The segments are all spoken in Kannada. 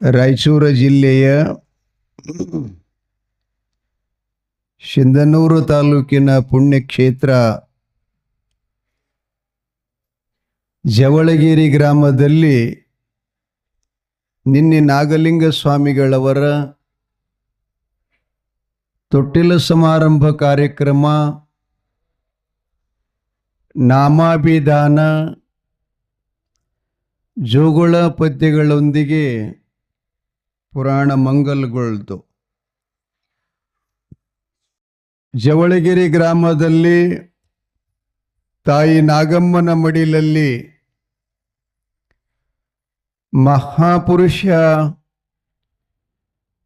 ರಾಯಚೂರು ಜಿಲ್ಲೆಯ ಸಿಂಧನೂರು ತಾಲೂಕಿನ ಪುಣ್ಯಕ್ಷೇತ್ರ ಜವಳಗಿರಿ ಗ್ರಾಮದಲ್ಲಿ ನಿನ್ನೆ ನಾಗಲಿಂಗ ಸ್ವಾಮಿಗಳವರ ತೊಟ್ಟಿಲ ಸಮಾರಂಭ ಕಾರ್ಯಕ್ರಮ, ನಾಮಾಭಿಧಾನ, ಜೋಗುಳ ಪದ್ಯಗಳೊಂದಿಗೆ ಪುರಾಣ ಮಂಗಲ್ಗೊಳ್ತು. ಜವಳಗಿರಿ ಗ್ರಾಮದಲ್ಲಿ ತಾಯಿ ನಾಗಮ್ಮನ ಮಡಿಲಲ್ಲಿ ಮಹಾಪುರುಷ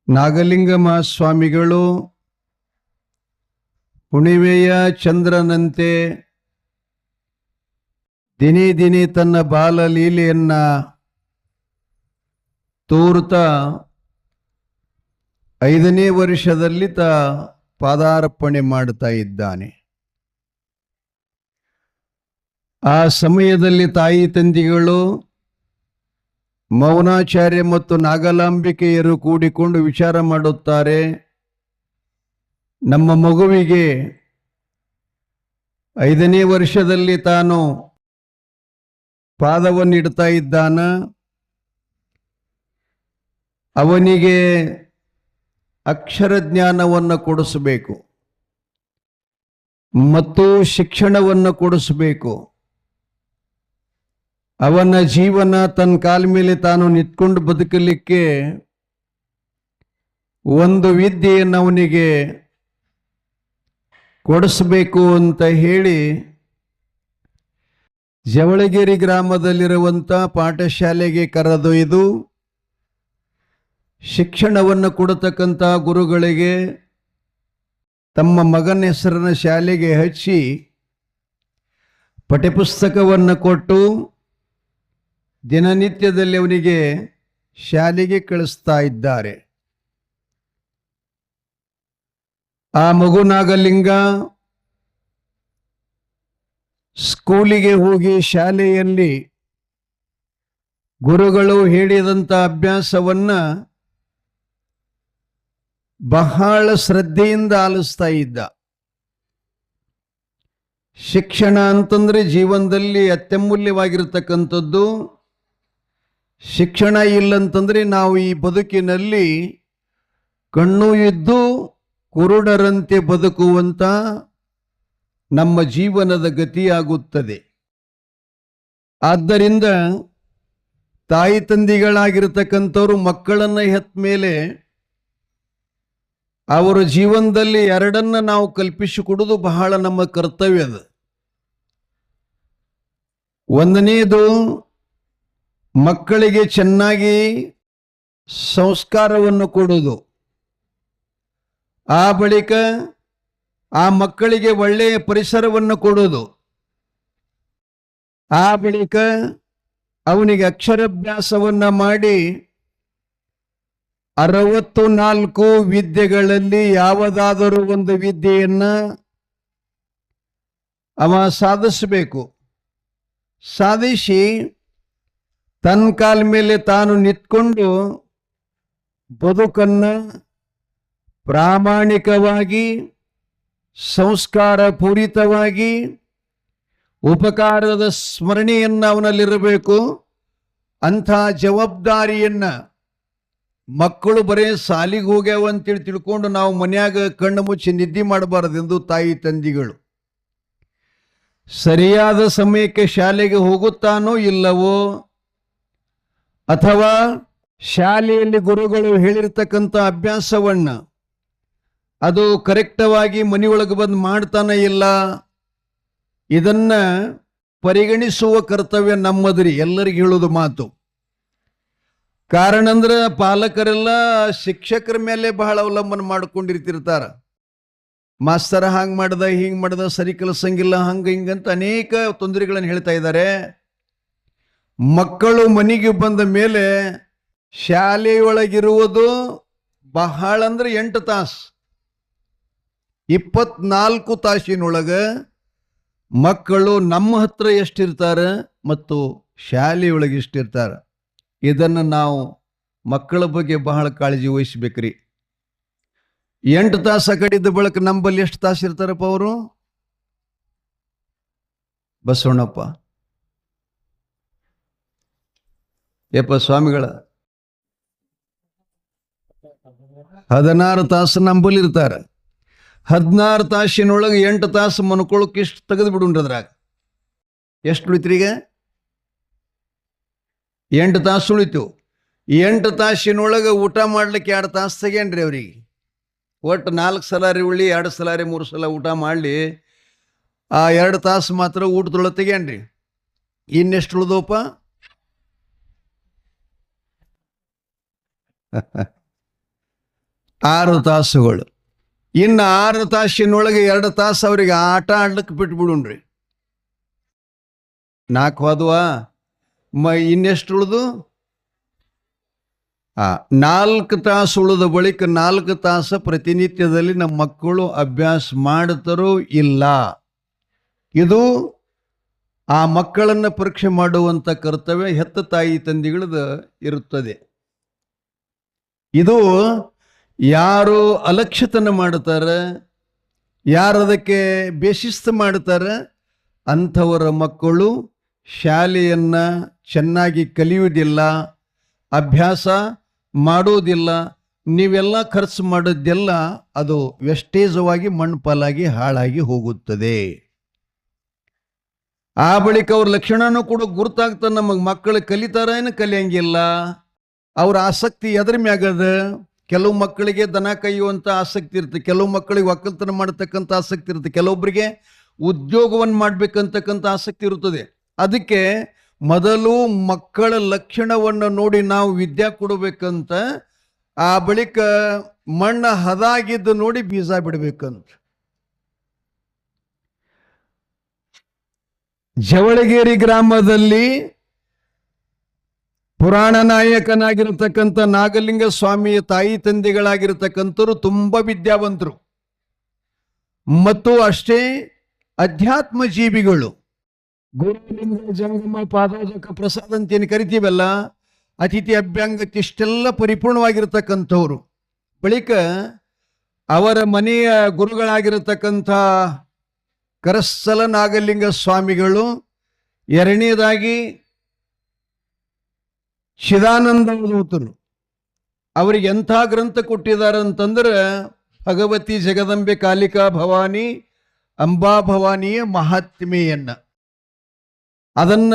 ನಾಗಲಿಂಗ ಮಹಾಸ್ವಾಮಿಗಳು ಹುಣಿವೆಯ ಚಂದ್ರನಂತೆ ದಿನೇ ದಿನೇ ತನ್ನ ಬಾಲಲೀಲೆಯನ್ನ ತೋರುತ್ತಾ 5ನೇ ವರ್ಷದಲ್ಲಿ ಪಾದಾರ್ಪಣೆ ಮಾಡುತ್ತಾ ಇದ್ದಾನೆ. ಆ ಸಮಯದಲ್ಲಿ ತಾಯಿ ತಂದೆಗಳು ಮೌನಾಚಾರ್ಯ ಮತ್ತು ನಾಗಲಾಂಬಿಕೆಯರು ಕೂಡಿಕೊಂಡು ವಿಚಾರ ಮಾಡುತ್ತಾರೆ. ನಮ್ಮ ಮಗುವಿಗೆ 5ನೇ ವರ್ಷದಲ್ಲಿ ತಾನು ಪಾದವನ್ನಿಡ್ತಾ ಇದ್ದಾನ, ಅವನಿಗೆ ಅಕ್ಷರ ಜ್ಞಾನವನ್ನು ಕೊಡಿಸಬೇಕು ಮತ್ತು ಶಿಕ್ಷಣವನ್ನು ಕೊಡಿಸಬೇಕು. ಅವನ ಜೀವನ ತನ್ನ ಕಾಲ ಮೇಲೆ ತಾನು ನಿಂತ್ಕೊಂಡು ಬದುಕಲಿಕ್ಕೆ ಒಂದು ವಿದ್ಯೆಯನ್ನು ಅವನಿಗೆ ಕೊಡಿಸಬೇಕು ಅಂತ ಹೇಳಿ ಜವಳಗಿರಿ ಗ್ರಾಮದಲ್ಲಿರುವಂಥ ಪಾಠಶಾಲೆಗೆ ಕರೆದೊಯ್ದು ಶಿಕ್ಷಣವನ್ನು ಕೊಡತಕ್ಕಂಥ ಗುರುಗಳಿಗೆ ತಮ್ಮ ಮಗನ ಹೆಸರನ್ನ ಶಾಲೆಗೆ ಹಚ್ಚಿ ಪಠ್ಯಪುಸ್ತಕವನ್ನು ಕೊಟ್ಟು ದಿನನಿತ್ಯದಲ್ಲಿ ಅವನಿಗೆ ಶಾಲೆಗೆ ಕಳಿಸ್ತಾ ಇದ್ದಾರೆ. ಆ ಮಗು ನಾಗಲಿಂಗ ಸ್ಕೂಲಿಗೆ ಹೋಗಿ ಶಾಲೆಯಲ್ಲಿ ಗುರುಗಳು ಹೇಳಿದಂಥ ಅಭ್ಯಾಸವನ್ನ ಬಹಳ ಶ್ರದ್ಧೆಯಿಂದ ಆಲಿಸ್ತಾ ಇದ್ದ. ಶಿಕ್ಷಣ ಅಂತಂದ್ರೆ ಜೀವನದಲ್ಲಿ ಅತ್ಯಮೂಲ್ಯವಾಗಿರತಕ್ಕಂಥದ್ದು. ಶಿಕ್ಷಣ ಇಲ್ಲಂತಂದ್ರೆ ನಾವು ಈ ಬದುಕಿನಲ್ಲಿ ಕಣ್ಣು ಇದ್ದು ಕುರುಡರಂತೆ ಬದುಕುವಂತ ನಮ್ಮ ಜೀವನದ ಗತಿಯಾಗುತ್ತದೆ. ಆದ್ದರಿಂದ ತಾಯಿ ತಂದೆಗಳಾಗಿರ್ತಕ್ಕಂಥವ್ರು ಮಕ್ಕಳನ್ನ ಹೆತ್ತ ಮೇಲೆ ಅವರ ಜೀವನದಲ್ಲಿ ಎರಡನ್ನ ನಾವು ಕಲ್ಪಿಸಿಕೊಡುವುದು ಬಹಳ ನಮ್ಮ ಕರ್ತವ್ಯ ಅದು. ಒಂದನೇದು ಮಕ್ಕಳಿಗೆ ಚೆನ್ನಾಗಿ ಸಂಸ್ಕಾರವನ್ನು ಕೊಡುವುದು, ಆ ಬಳಿಕ ಆ ಮಕ್ಕಳಿಗೆ ಒಳ್ಳೆಯ ಪರಿಸರವನ್ನು ಕೊಡುವುದು, ಆ ಬಳಿಕ ಅವನಿಗೆ ಅಕ್ಷರಾಭ್ಯಾಸವನ್ನ ಮಾಡಿ 64 ವಿದ್ಯೆಗಳಲ್ಲಿ ಯಾವುದಾದರೂ ಒಂದು ವಿದ್ಯೆಯನ್ನ ಅವ ಸಾಧಿಸಬೇಕು. ಸಾಧಿಸಿ ತನ್ನ ಕಾಲ ಮೇಲೆ ತಾನು ನಿಂತ್ಕೊಂಡು ಬದುಕನ್ನ ಪ್ರಾಮಾಣಿಕವಾಗಿ ಸಂಸ್ಕಾರ ಪೂರಿತವಾಗಿ ಉಪಕಾರದ ಸ್ಮರಣೆಯನ್ನ ಅವನಲ್ಲಿರಬೇಕು. ಅಂಥ ಜವಾಬ್ದಾರಿಯನ್ನ ಮಕ್ಕಳು ಬರೇ ಸಾಲಿಗೆ ಹೋಗ್ಯಾವ ಅಂತೇಳಿ ತಿಳ್ಕೊಂಡು ನಾವು ಮನ್ಯಾಗ ಕಣ್ಣು ಮುಚ್ಚಿ ನಿದ್ದೆ ಮಾಡಬಾರದೆಂದು ತಾಯಿ ತಂದೆಗಳು ಸರಿಯಾದ ಸಮಯಕ್ಕೆ ಶಾಲೆಗೆ ಹೋಗುತ್ತಾನೋ ಇಲ್ಲವೋ, ಅಥವಾ ಶಾಲೆಯಲ್ಲಿ ಗುರುಗಳು ಹೇಳಿರ್ತಕ್ಕಂಥ ಅಭ್ಯಾಸವನ್ನ ಅದು ಕರೆಕ್ಟವಾಗಿ ಮನೆಯೊಳಗೆ ಬಂದು ಮಾಡ್ತಾನೆ ಇಲ್ಲ, ಇದನ್ನ ಪರಿಗಣಿಸುವ ಕರ್ತವ್ಯ ನಮ್ಮದ್ರಿ. ಎಲ್ಲರಿಗೆ ಹೇಳೋದು ಮಾತು. ಕಾರಣ ಅಂದ್ರೆ ಪಾಲಕರೆಲ್ಲ ಶಿಕ್ಷಕರ ಮೇಲೆ ಬಹಳ ಅವಲಂಬನೆ ಮಾಡ್ಕೊಂಡಿರ್ತಿರ್ತಾರ. ಮಾಸ್ತರ ಹಾಂಗ್ ಮಾಡ್ದ ಹಿಂಗ್ ಮಾಡ್ದ, ಸರಿ ಕಲಿಸಂಗಿಲ್ಲ, ಹಂಗ ಹಿಂಗಂತ ಅನೇಕ ತೊಂದರೆಗಳನ್ನು ಹೇಳ್ತಾ ಇದ್ದಾರೆ. ಮಕ್ಕಳು ಮನೆಗೆ ಬಂದ ಮೇಲೆ ಶಾಲೆಯೊಳಗಿರುವುದು ಬಹಳ ಅಂದ್ರೆ 8 ತಾಸು, 24 ತಾಸಿನೊಳಗ ಮಕ್ಕಳು ನಮ್ಮ ಹತ್ರ ಎಷ್ಟಿರ್ತಾರೆ ಮತ್ತು ಶಾಲೆಯೊಳಗೆ ಎಷ್ಟಿರ್ತಾರೆ ಇದನ್ನು ನಾವು ಮಕ್ಕಳ ಬಗ್ಗೆ ಬಹಳ ಕಾಳಜಿ ವಹಿಸ್ಬೇಕ್ರಿ. 8 ತಾಸು ಕಡಿದ ಬಳಕ ನಂಬಲ್ಲಿ ಎಷ್ಟು ತಾಸು ಇರ್ತಾರಪ್ಪ ಅವರು? ಬಸವಣ್ಣಪ್ಪ ಯಪ್ಪ ಸ್ವಾಮಿಗಳ 16 ತಾಸು ನಂಬಲ್ಲಿ ಇರ್ತಾರ. 16 ತಾಸಿನೊಳಗೆ 8 ತಾಸು ಮನ್ಕೊಳಕ್ಕೆ ಎಷ್ಟು ತೆಗೆದು ಬಿಡುನ್ರಿ. ಅದ್ರಾಗ ಎಷ್ಟು ಉಳಿತ್ರಿ? ಈಗ 8 ತಾಸು ಉಳಿತು. 8 ತಾಸಿನೊಳಗೆ ಊಟ ಮಾಡ್ಲಿಕ್ಕೆ 2 ತಾಸು ತೆಗೇನ್ರಿ ಅವ್ರಿಗೆ. ಒಟ್ಟು 4 ಸಲಾರಿ ಉಳ್ಳಿ 2 ಸಲಾರಿ 3 ಸಲ ಊಟ ಮಾಡಲಿ. ಆ 2 ತಾಸು ಮಾತ್ರ ಊಟದೊಳಗೆ ತೆಗೇನ್ರಿ. ಇನ್ನೆಷ್ಟು ಉಳಿದೋಪ? 6 ತಾಸುಗಳು. ಇನ್ನು 6 ತಾಸಿನೊಳಗೆ 2 ತಾಸು ಅವ್ರಿಗೆ ಆಟ ಆಡ್ಲಿಕ್ಕೆ ಬಿಟ್ಬಿಡುನ್ರಿ. 4 ಹೋದ್ವಾ? ಇನ್ನೆಷ್ಟು ಉಳಿದು? 4 ತಾಸು ಉಳಿದ ಬಳಿಕ 4 ತಾಸು ಪ್ರತಿನಿತ್ಯದಲ್ಲಿ ನಮ್ಮ ಮಕ್ಕಳು ಅಭ್ಯಾಸ ಮಾಡುತ್ತಾರೋ ಇಲ್ಲ, ಇದು ಆ ಮಕ್ಕಳನ್ನು ಪರೀಕ್ಷೆ ಮಾಡುವಂಥ ಕರ್ತವ್ಯ ಹೆತ್ತ ತಾಯಿ ತಂದೆಗಳದ್ದು ಇರುತ್ತದೆ. ಇದು ಯಾರು ಅಲಕ್ಷ್ಯತನ ಮಾಡ್ತಾರೆ, ಯಾರು ಅದಕ್ಕೆ ಬೇಶಿಸ್ತು ಮಾಡ್ತಾರೆ, ಅಂಥವರ ಮಕ್ಕಳು ಶಾಲೆಯನ್ನು ಚೆನ್ನಾಗಿ ಕಲಿಯುವುದಿಲ್ಲ, ಅಭ್ಯಾಸ ಮಾಡೋದಿಲ್ಲ. ನೀವೆಲ್ಲ ಖರ್ಚು ಮಾಡೋದೆಲ್ಲ ಅದು ವೆಸ್ಟೇಜವಾಗಿ ಮಣ್ಣುಪಾಲಾಗಿ ಹಾಳಾಗಿ ಹೋಗುತ್ತದೆ. ಆ ಬಳಿಕ ಅವ್ರ ಲಕ್ಷಣನೂ ಕೂಡ ಗುರುತಾಗ್ತದೆ. ನಮಗೆ ಮಕ್ಕಳು ಕಲಿತಾರ ಏನು ಕಲಿಯಂಗಿಲ್ಲ, ಅವ್ರ ಆಸಕ್ತಿ ಎದ್ರ ಮ್ಯಾಗದ. ಕೆಲವು ಮಕ್ಕಳಿಗೆ ದನ ಕೈಯುವಂಥ ಆಸಕ್ತಿ ಇರುತ್ತೆ, ಕೆಲವು ಮಕ್ಕಳಿಗೆ ಒಕ್ಕಲ್ತನ ಮಾಡತಕ್ಕಂಥ ಆಸಕ್ತಿ ಇರುತ್ತೆ, ಕೆಲವೊಬ್ಬರಿಗೆ ಉದ್ಯೋಗವನ್ನು ಮಾಡ್ಬೇಕಂತಕ್ಕಂಥ ಆಸಕ್ತಿ ಇರುತ್ತದೆ. ಅದಕ್ಕೆ ಮೊದಲು ಮಕ್ಕಳ ಲಕ್ಷಣವನ್ನು ನೋಡಿ ನಾವು ವಿದ್ಯೆ ಕೊಡಬೇಕಂತ, ಆ ಬಳಿಕ ಮಣ್ಣು ಹದಾಗಿದ್ದು ನೋಡಿ ಬೀಜ ಬಿಡಬೇಕಂತ. ಜವಳಗೇರಿ ಗ್ರಾಮದಲ್ಲಿ ಪುರಾಣ ನಾಯಕನಾಗಿರತಕ್ಕಂಥ ನಾಗಲಿಂಗ ಸ್ವಾಮಿಯ ತಾಯಿ ತಂದೆಗಳಾಗಿರ್ತಕ್ಕಂಥವ್ರು ತುಂಬ ವಿದ್ಯಾವಂತರು ಮತ್ತು ಅಷ್ಟೇ ಅಧ್ಯಾತ್ಮ ಜೀವಿಗಳು. ಗುರುಲಿಂಗ ಜಂಗಮ ಪಾದೋದಕ ಪ್ರಸಾದ ಅಂತೇನು ಕರಿತೀವಲ್ಲ, ಅತಿಥಿ ಅಭ್ಯಂಗತಿ ಇಷ್ಟೆಲ್ಲ ಪರಿಪೂರ್ಣವಾಗಿರ್ತಕ್ಕಂಥವ್ರು. ಬಳಿಕ ಅವರ ಮನೆಯ ಗುರುಗಳಾಗಿರತಕ್ಕಂಥ ಕರಸ್ಥಲ ನಾಗಲಿಂಗ ಸ್ವಾಮಿಗಳು, ಎರಡನೇದಾಗಿ ಚಿದಾನಂದ ಅವಧೂತರು. ಅವರಿಗೆ ಎಂಥ ಗ್ರಂಥ ಕೊಟ್ಟಿದ್ದಾರೆ ಅಂತಂದ್ರೆ ಭಗವತಿ ಜಗದಂಬೆ ಕಾಲಿಕಾ ಭವಾನಿ ಅಂಬಾ ಭವಾನಿಯ ಮಹಾತ್ಮೆಯನ್ನ. ಅದನ್ನ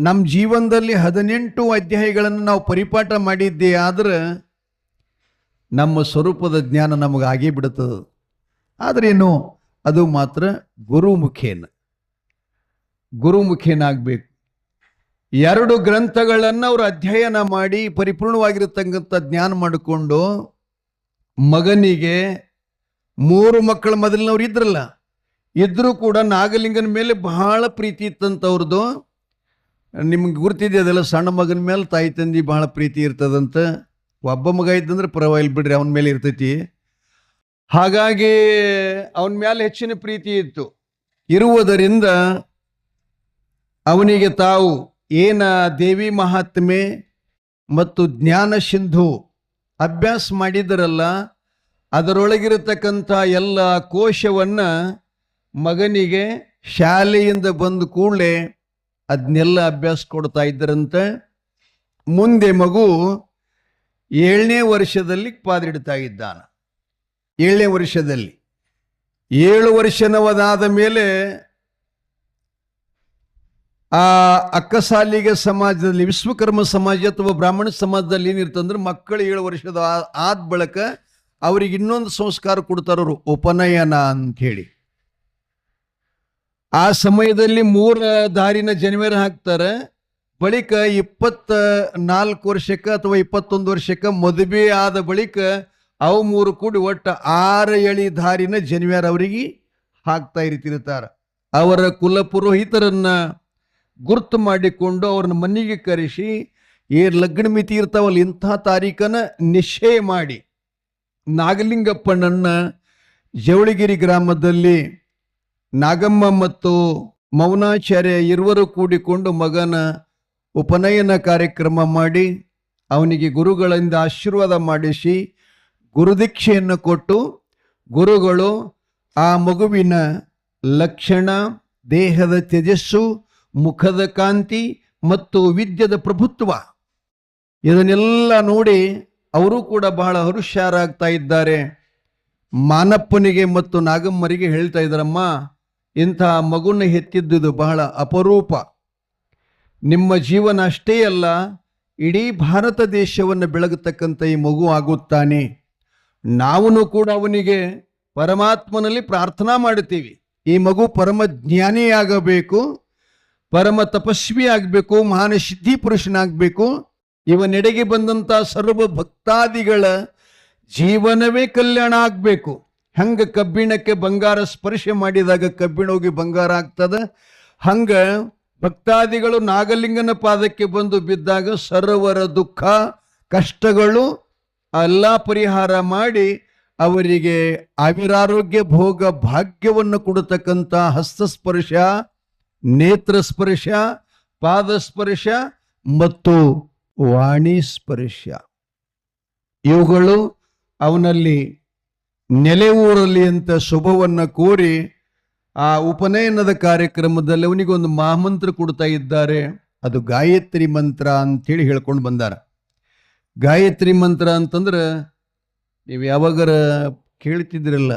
ನಮ್ಮ ಜೀವನದಲ್ಲಿ 18 ಅಧ್ಯಾಯಗಳನ್ನು ನಾವು ಪರಿಪಾಠ ಮಾಡಿದ್ದೇ ಆದ್ರೆ ನಮ್ಮ ಸ್ವರೂಪದ ಜ್ಞಾನ ನಮಗಾಗೇ ಬಿಡುತ್ತದೆ. ಆದ್ರೇನು, ಅದು ಮಾತ್ರ ಗುರುಮುಖೇನಾಗಬೇಕು. 2 ಗ್ರಂಥಗಳನ್ನು ಅವರು ಅಧ್ಯಯನ ಮಾಡಿ ಪರಿಪೂರ್ಣವಾಗಿರತಕ್ಕಂಥ ಜ್ಞಾನ ಮಾಡಿಕೊಂಡು ಮಗನಿಗೆ 3 ಮಕ್ಕಳ ಮೊದಲಿನವ್ರು ಇದ್ರಲ್ಲ, ಇದ್ರೂ ಕೂಡ ನಾಗಲಿಂಗನ ಮೇಲೆ ಬಹಳ ಪ್ರೀತಿ ಇತ್ತಂತವ್ರದ್ದು. ನಿಮ್ಗೆ ಗುರ್ತಿದೆ ಅದೆಲ್ಲ, ಸಣ್ಣ ಮಗನ ಮೇಲೆ ತಾಯಿ ತಂದೆ ಬಹಳ ಪ್ರೀತಿ ಇರ್ತದಂತ. ಒಬ್ಬ ಮಗ ಇದ್ದಂದ್ರೆ ಪರವಾಗಿಲ್ಲ ಬಿಡ್ರಿ, ಅವನ ಮೇಲೆ ಇರ್ತೈತಿ. ಹಾಗಾಗಿ ಅವನ ಮೇಲೆ ಹೆಚ್ಚಿನ ಪ್ರೀತಿ ಇತ್ತು. ಇರುವುದರಿಂದ ಅವನಿಗೆ ತಾವು ಏನ ದೇವಿ ಮಹಾತ್ಮೆ ಮತ್ತು ಜ್ಞಾನ ಸಿಂಧು ಅಭ್ಯಾಸ ಮಾಡಿದರಲ್ಲ, ಅದರೊಳಗಿರತಕ್ಕಂಥ ಎಲ್ಲ ಕೋಶವನ್ನು ಮಗನಿಗೆ ಶಾಲೆಯಿಂದ ಬಂದ ಕೂಡಲೇ ಅದನ್ನೆಲ್ಲ ಅಭ್ಯಾಸ ಕೊಡ್ತಾ ಇದ್ದರಂತೆ. ಮುಂದೆ ಮಗು 7ನೇ ವರ್ಷದಲ್ಲಿ ಪಾದಿಡ್ತಾ ಇದ್ದಾನ. 7ನೇ ವರ್ಷದಲ್ಲಿ 7 ವರ್ಷನವದಾದ ಮೇಲೆ ಆ ಅಕ್ಕಸಾಲಿಗ ಸಮಾಜದಲ್ಲಿ, ವಿಶ್ವಕರ್ಮ ಸಮಾಜ ಅಥವಾ ಬ್ರಾಹ್ಮಣ ಸಮಾಜದಲ್ಲಿ ಏನಿರ್ತಂದ್ರೆ ಮಕ್ಕಳು 7 ವರ್ಷದ ಆದ ಬಳಿಕ ಅವ್ರಿಗೆ ಇನ್ನೊಂದು ಸಂಸ್ಕಾರ ಕೊಡ್ತಾರವರು, ಉಪನಯನ ಅಂತ ಹೇಳಿ. ಆ ಸಮಯದಲ್ಲಿ 3 ದಾರಿನ ಜನವರಿ ಹಾಕ್ತಾರೆ. ಬಳಿಕ 24 ವರ್ಷಕ್ಕೆ ಅಥವಾ 21 ವರ್ಷಕ್ಕೆ ಮದುವೆ ಆದ ಬಳಿಕ ಅವು 3 ಕೂಡಿ ಒಟ್ಟು 6 ಎಳಿ ದಾರಿನ ಜನವರಿ ಅವರಿಗೆ ಹಾಕ್ತಾ ಇರ್ತಿರ್ತಾರೆ. ಅವರ ಕುಲ ಪುರೋಹಿತರನ್ನ ಗುರ್ತು ಮಾಡಿಕೊಂಡು ಅವ್ರನ್ನ ಮನೆಗೆ ಕರೆಸಿ ಲಗ್ನ ಮಿತಿ ಇರ್ತಾವಲ್ಲ ಇಂಥ ತಾರೀಖನ್ನು ನಿಶ್ಚಯ ಮಾಡಿ ನಾಗಲಿಂಗಪ್ಪನನ್ನ ಜವಳಗಿರಿ ಗ್ರಾಮದಲ್ಲಿ ನಾಗಮ್ಮ ಮತ್ತು ಮೌನಾಚಾರ್ಯ ಇರುವರು ಕೂಡಿಕೊಂಡು ಮಗನ ಉಪನಯನ ಕಾರ್ಯಕ್ರಮ ಮಾಡಿ ಅವನಿಗೆ ಗುರುಗಳಿಂದ ಆಶೀರ್ವಾದ ಮಾಡಿಸಿ ಗುರುದೀಕ್ಷೆಯನ್ನು ಕೊಟ್ಟು ಗುರುಗಳು ಆ ಮಗುವಿನ ಲಕ್ಷಣ, ದೇಹದ ತೇಜಸ್ಸು, ಮುಖದ ಕಾಂತಿ ಮತ್ತು ವಿದ್ಯದ ಪ್ರಭುತ್ವ ಇದನ್ನೆಲ್ಲ ನೋಡಿ ಅವರು ಕೂಡ ಬಹಳ ಹರುಷಾರಾಗ್ತಾ ಇದ್ದಾರೆ. ಮಾನಪ್ಪನಿಗೆ ಮತ್ತು ನಾಗಮ್ಮರಿಗೆ ಹೇಳ್ತಾ ಇದ್ದಾರಮ್ಮ, ಇಂಥ ಮಗುನ ಹೆತ್ತಿದ್ದುದು ಬಹಳ ಅಪರೂಪ. ನಿಮ್ಮ ಜೀವನ ಅಷ್ಟೇ ಅಲ್ಲ, ಇಡೀ ಭಾರತ ದೇಶವನ್ನು ಬೆಳಗತಕ್ಕಂಥ ಈ ಮಗು ಆಗುತ್ತಾನೆ. ನಾವು ಕೂಡ ಅವನಿಗೆ ಪರಮಾತ್ಮನಲ್ಲಿ ಪ್ರಾರ್ಥನಾ ಮಾಡುತ್ತೀವಿ, ಈ ಮಗು ಪರಮ ಜ್ಞಾನಿಯಾಗಬೇಕು, ಪರಮ ತಪಸ್ವಿ ಆಗಬೇಕು, ಮಹಾನ್ ಸಿದ್ಧಿ ಪುರುಷನಾಗಬೇಕು. ಇವನೆಡೆಗೆ ಬಂದಂಥ ಸರ್ವ ಭಕ್ತಾದಿಗಳ ಜೀವನವೇ ಕಲ್ಯಾಣ ಆಗಬೇಕು. ಹಂಗೆ ಕಬ್ಬಿಣಕ್ಕೆ ಬಂಗಾರ ಸ್ಪರ್ಶ ಮಾಡಿದಾಗ ಕಬ್ಬಿಣ ಹೋಗಿ ಬಂಗಾರ ಆಗ್ತದೆ, ಹಂಗೆ ಭಕ್ತಾದಿಗಳು ನಾಗಲಿಂಗನ ಪಾದಕ್ಕೆ ಬಂದು ಬಿದ್ದಾಗ ಸರ್ವರ ದುಃಖ ಕಷ್ಟಗಳು ಎಲ್ಲ ಪರಿಹಾರ ಮಾಡಿ ಅವರಿಗೆ ಆವಿರಾರೋಗ್ಯ ಭೋಗ ಭಾಗ್ಯವನ್ನು ಕೊಡತಕ್ಕಂಥ ಹಸ್ತಸ್ಪರ್ಶ, ನೇತ್ರಸ್ಪರ್ಶ, ಪಾದಸ್ಪರ್ಶ ಮತ್ತು ವಾಣಿ ಸ್ಪರ್ಶ ಇವುಗಳು ಅವನಲ್ಲಿ ನೆಲೆ ಊರಲಿ ಅಂತ ಶುಭವನ್ನು ಕೋರಿ ಆ ಉಪನಯನದ ಕಾರ್ಯಕ್ರಮದಲ್ಲಿ ಅವನಿಗೊಂದು ಮಹಾಮಂತ್ರ ಕೊಡ್ತಾ ಇದ್ದಾರೆ. ಅದು ಗಾಯತ್ರಿ ಮಂತ್ರ ಅಂತೇಳಿ ಹೇಳ್ಕೊಂಡು ಬಂದಾರ. ಗಾಯತ್ರಿ ಮಂತ್ರ ಅಂತಂದ್ರೆ ನೀವು ಯಾವಾಗರ ಕೇಳ್ತಿದ್ರಲ್ಲ,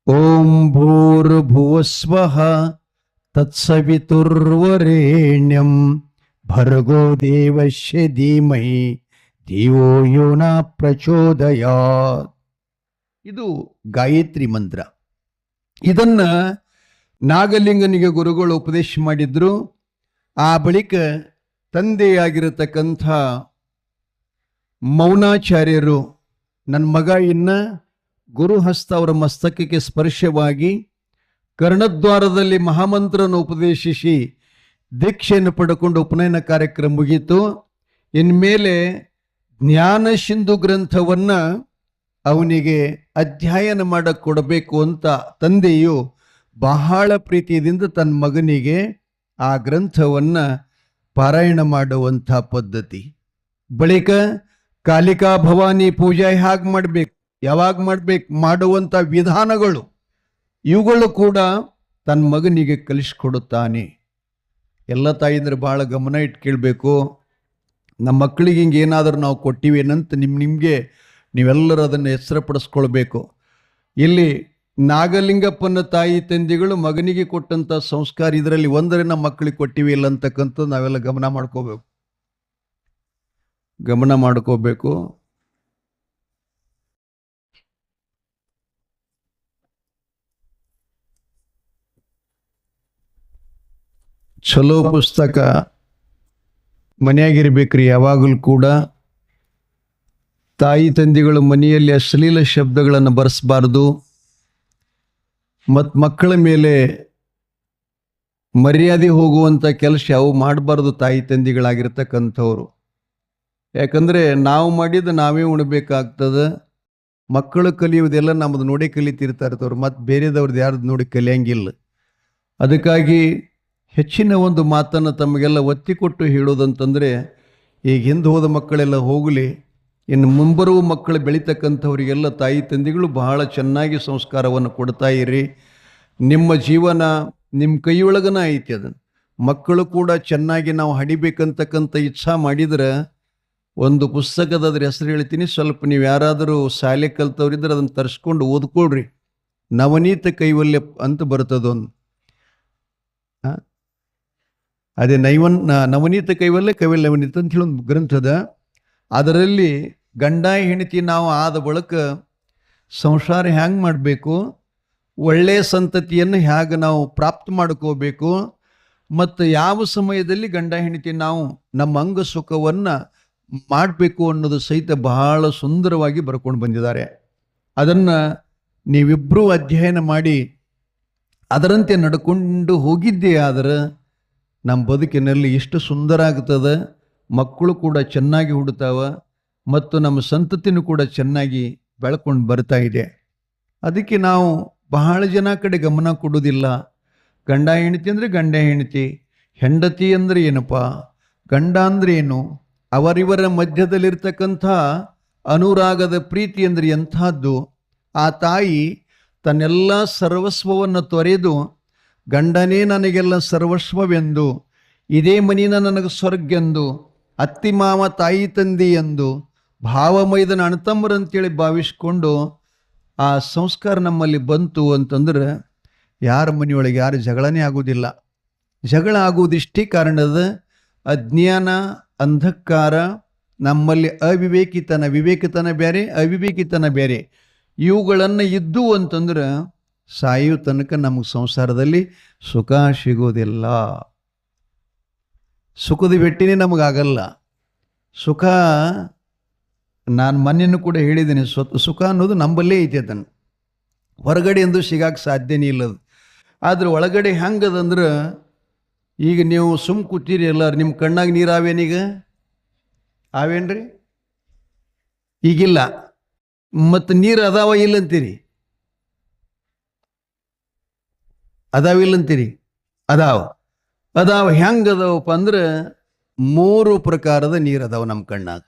ಓಂ ಭೂರ್ಭುವಸ್ವಃ ತತ್ಸವಿತುರ್ವರೇಣ್ಯಂ ಭರ್ಗೋ ದೇವಸ್ಯ ಧೀಮಹಿ ಧಿಯೋ ಯೋ ನ ಪ್ರಚೋದಯಾತ್. ಇದು ಗಾಯತ್ರಿ ಮಂತ್ರ. ಇದನ್ನ ನಾಗಲಿಂಗನಿಗೆ ಗುರುಗಳು ಉಪದೇಶ ಮಾಡಿದ್ರು. ಆ ಬಳಿಕ ತಂದೆಯಾಗಿರತಕ್ಕಂಥ ಮೌನಾಚಾರ್ಯರು ನನ್ನ ಮಗ ಇನ್ನ ಗುರುಹಸ್ತ ಅವರ ಮಸ್ತಕಕ್ಕೆ ಸ್ಪರ್ಶವಾಗಿ ಕರ್ಣದ್ವಾರದಲ್ಲಿ ಮಹಾಮಂತ್ರನ ಉಪದೇಶಿಸಿ ದೀಕ್ಷೆಯನ್ನು ಪಡ್ಕೊಂಡು ಉಪನಯನ ಕಾರ್ಯಕ್ರಮ ಮುಗೀತು. ಇನ್ಮೇಲೆ ಜ್ಞಾನ ಸಿಂಧು ಗ್ರಂಥವನ್ನು ಅವನಿಗೆ ಅಧ್ಯಯನ ಮಾಡಕ್ಕೆ ಕೊಡಬೇಕು ಅಂತ ತಂದೆಯು ಬಹಳ ಪ್ರೀತಿಯಿಂದ ತನ್ನ ಮಗನಿಗೆ ಆ ಗ್ರಂಥವನ್ನು ಪಾರಾಯಣ ಮಾಡುವಂಥ ಪದ್ಧತಿ. ಬಳಿಕ ಕಾಲಿಕಾ ಭವಾನಿ ಪೂಜೆ ಹೇಗೆ ಮಾಡಬೇಕು, ಯಾವಾಗ ಮಾಡಬೇಕು, ಮಾಡುವಂಥ ವಿಧಾನಗಳು ಇವುಗಳು ಕೂಡ ತನ್ನ ಮಗನಿಗೆ ಕಲಿಸ್ಕೊಡುತ್ತಾನೆ. ಎಲ್ಲ ತಾಯಿಂದ್ರೆ ಭಾಳ ಗಮನ ಇಟ್ಟು ಕೇಳಬೇಕು. ನಮ್ಮ ಮಕ್ಕಳಿಗೆ ಹಿಂಗೆ ಏನಾದರೂ ನಾವು ಕೊಟ್ಟಿವಿ ಏನಂತ ನಿಮಗೆ ನೀವೆಲ್ಲರೂ ಅದನ್ನು ಹೆಸರುಪಡಿಸ್ಕೊಳ್ಬೇಕು. ಇಲ್ಲಿ ನಾಗಲಿಂಗಪ್ಪನ ತಾಯಿ ತಂದೆಗಳು ಮಗನಿಗೆ ಕೊಟ್ಟಂಥ ಸಂಸ್ಕಾರ ಇದರಲ್ಲಿ ಒಂದರೆ ನಮ್ಮ ಮಕ್ಕಳಿಗೆ ಕೊಟ್ಟಿವಿ ಇಲ್ಲ ಅಂತಕ್ಕಂಥದ್ದು ನಾವೆಲ್ಲ ಗಮನ ಮಾಡ್ಕೋಬೇಕು. ಚಲೋ ಪುಸ್ತಕ ಮನೆಯಾಗಿರ್ಬೇಕ್ರಿ. ಯಾವಾಗಲೂ ಕೂಡ ತಾಯಿ ತಂದೆಗಳು ಮನೆಯಲ್ಲಿ ಅಶ್ಲೀಲ ಶಬ್ದಗಳನ್ನು ಬರೆಸಬಾರ್ದು ಮತ್ತು ಮಕ್ಕಳ ಮೇಲೆ ಮರ್ಯಾದೆ ಹೋಗುವಂಥ ಕೆಲಸ ಅವು ಮಾಡಬಾರ್ದು ತಾಯಿ ತಂದೆಗಳಾಗಿರ್ತಕ್ಕಂಥವ್ರು. ಯಾಕಂದರೆ ನಾವು ಮಾಡಿದ್ದು ನಾವೇ ಉಣಬೇಕಾಗ್ತದೆ. ಮಕ್ಕಳು ಕಲಿಯುವುದೆಲ್ಲ ನಮ್ಮದು ನೋಡಿ ಕಲಿತಿರ್ತಾ ಇರ್ತವ್ರು, ಮತ್ತು ಬೇರೆದವ್ರದ್ದು ಯಾರ್ದು ನೋಡಿ ಕಲಿಯಂಗಿಲ್ಲ. ಅದಕ್ಕಾಗಿ ಹೆಚ್ಚಿನ ಒಂದು ಮಾತನ್ನು ತಮಗೆಲ್ಲ ಒತ್ತಿ ಕೊಟ್ಟು ಹೇಳೋದಂತಂದರೆ, ಈಗ ಹಿಂದೆ ಹೋದ ಮಕ್ಕಳೆಲ್ಲ ಹೋಗಲಿ, ಇನ್ನು ಮುಂಬರುವ ಮಕ್ಕಳು ಬೆಳೀತಕ್ಕಂಥವರಿಗೆಲ್ಲ ತಾಯಿ ತಂದೆಗಳು ಬಹಳ ಚೆನ್ನಾಗಿ ಸಂಸ್ಕಾರವನ್ನು ಕೊಡ್ತಾ ಇರಿ. ನಿಮ್ಮ ಜೀವನ ನಿಮ್ಮ ಕೈಯೊಳಗನ ಐತಿ. ಅದನ್ನು ಮಕ್ಕಳು ಕೂಡ ಚೆನ್ನಾಗಿ ನಾವು ಹಡಿಬೇಕಂತಕ್ಕಂಥ ಇಚ್ಛಾ ಮಾಡಿದ್ರೆ ಒಂದು ಪುಸ್ತಕದ ಅದ್ರ ಹೆಸರು ಹೇಳ್ತೀನಿ, ಸ್ವಲ್ಪ ನೀವು ಯಾರಾದರೂ ಶಾಲೆ ಕಲ್ತವ್ರಿದ್ರೆ ಅದನ್ನು ತರಿಸ್ಕೊಂಡು ಓದ್ಕೊಳ್ರಿ. ನವನೀತ ಕೈವಲ್ಯ ಅಂತ ಬರ್ತದೊಂದು. ಅದೇ ನವನೀತ ಕೈವಲ್ಯ ನವನೀತ ಅಂತ ಹೇಳಿ ಒಂದು ಗ್ರಂಥದ. ಅದರಲ್ಲಿ ಗಂಡ ಹೆಂಡತಿ ನಾವು ಆದ ಬಳಿಕ ಸಂಸಾರ ಹ್ಯಾಂಗೆ ಮಾಡಬೇಕು, ಒಳ್ಳೆಯ ಸಂತತಿಯನ್ನು ಹೇಗೆ ನಾವು ಪ್ರಾಪ್ತ ಮಾಡ್ಕೋಬೇಕು, ಮತ್ತು ಯಾವ ಸಮಯದಲ್ಲಿ ಗಂಡ ಹೆಂಡತಿ ನಾವು ನಮ್ಮ ಅಂಗ ಸುಖವನ್ನು ಮಾಡಬೇಕು ಅನ್ನೋದು ಸಹಿತ ಬಹಳ ಸುಂದರವಾಗಿ ಬರ್ಕೊಂಡು ಬಂದಿದ್ದಾರೆ. ಅದನ್ನು ನೀವಿಬ್ಬರೂ ಅಧ್ಯಯನ ಮಾಡಿ ಅದರಂತೆ ನಡ್ಕೊಂಡು ಹೋಗಿದ್ದೇ ಆದರೆ ನಮ್ಮ ಬದುಕಿನಲ್ಲಿ ಎಷ್ಟು ಸುಂದರ ಆಗ್ತದೆ. ಮಕ್ಕಳು ಕೂಡ ಚೆನ್ನಾಗಿ ಹುಡ್ತಾವ ಮತ್ತು ನಮ್ಮ ಸಂತತಿನೂ ಕೂಡ ಚೆನ್ನಾಗಿ ಬೆಳ್ಕೊಂಡು ಬರ್ತಾ ಇದೆ. ಅದಕ್ಕೆ ನಾವು ಬಹಳ ಜನ ಕಡೆ ಗಮನ ಕೊಡೋದಿಲ್ಲ. ಗಂಡ ಹೆಂಡತಿ ಅಂದರೆ ಗಂಡ ಹೆಂಡತಿ, ಹೆಂಡತಿ ಅಂದರೆ ಏನಪ್ಪ, ಗಂಡ ಅಂದರೆ ಏನು, ಅವರಿವರ ಮಧ್ಯದಲ್ಲಿರ್ತಕ್ಕಂಥ ಅನುರಾಗದ ಪ್ರೀತಿ ಅಂದರೆ ಎಂಥದ್ದು. ಆ ತಾಯಿ ತನ್ನೆಲ್ಲ ಸರ್ವಸ್ವವನ್ನು ತೊರೆದು ಗಂಡನೇ ನನಗೆಲ್ಲ ಸರ್ವಸ್ವವೆಂದು, ಇದೇ ಮನಿನ ನನಗೆ ಸ್ವರ್ಗೆಂದು, ಅತ್ತಿ ಮಾವ ತಾಯಿ ತಂದಿ ಎಂದು, ಭಾವಮೈದನ ಅಣ್ತಮ್ಮರಂತೇಳಿ ಭಾವಿಸ್ಕೊಂಡು ಆ ಸಂಸ್ಕಾರ ನಮ್ಮಲ್ಲಿ ಬಂತು ಅಂತಂದ್ರೆ ಯಾರ ಮನೆಯೊಳಗೆ ಯಾರು ಜಗಳನೇ ಆಗುವುದಿಲ್ಲ. ಜಗಳ ಆಗುವುದಿಷ್ಟೇ ಕಾರಣದ ಅಜ್ಞಾನ, ಅಂಧಕಾರ, ನಮ್ಮಲ್ಲಿ ಅವಿವೇಕಿತನ, ವಿವೇಕಿತನ ಬೇರೆ, ಅವಿವೇಕಿತನ ಬೇರೆ, ಇವುಗಳನ್ನು ಇದ್ದು ಅಂತಂದ್ರೆ ಸಾಯೋ ತನಕ ನಮಗೆ ಸಂಸಾರದಲ್ಲಿ ಸುಖ ಸಿಗೋದಿಲ್ಲ. ಸುಖದ ಭೆಟ್ಟಿನೇ ನಮಗಾಗಲ್ಲ. ಸುಖ ನಾನು ಮೊನ್ನೆನೂ ಕೂಡ ಹೇಳಿದ್ದೀನಿ, ಸುಖ ಅನ್ನೋದು ನಂಬಲ್ಲೇ ಐತೆ ಅದನ್ನು, ಹೊರಗಡೆ ಎಂದು ಸಿಗಕ್ಕೆ ಸಾಧ್ಯನೇ ಇಲ್ಲದು. ಆದರೆ ಒಳಗಡೆ ಹೆಂಗದಂದ್ರೆ, ಈಗ ನೀವು ಸುಮ್ಮ ಕೂತೀರಿ ಎಲ್ಲರೂ, ನಿಮ್ಮ ಕಣ್ಣಾಗ ನೀರು ಆವೇನೀಗ ಆವೇನ್ರಿ? ಈಗಿಲ್ಲ. ಮತ್ತು ನೀರು ಅದಾವ ಇಲ್ಲಂತೀರಿ? ಅದಾವಿಲ್ಲಂತೀರಿ? ಅದಾವ. ಹೆಂಗದವಪ್ಪ ಅಂದ್ರೆ 3 ಪ್ರಕಾರದ ನೀರು ಅದಾವ ನಮ್ಮ ಕಣ್ಣಾಗ.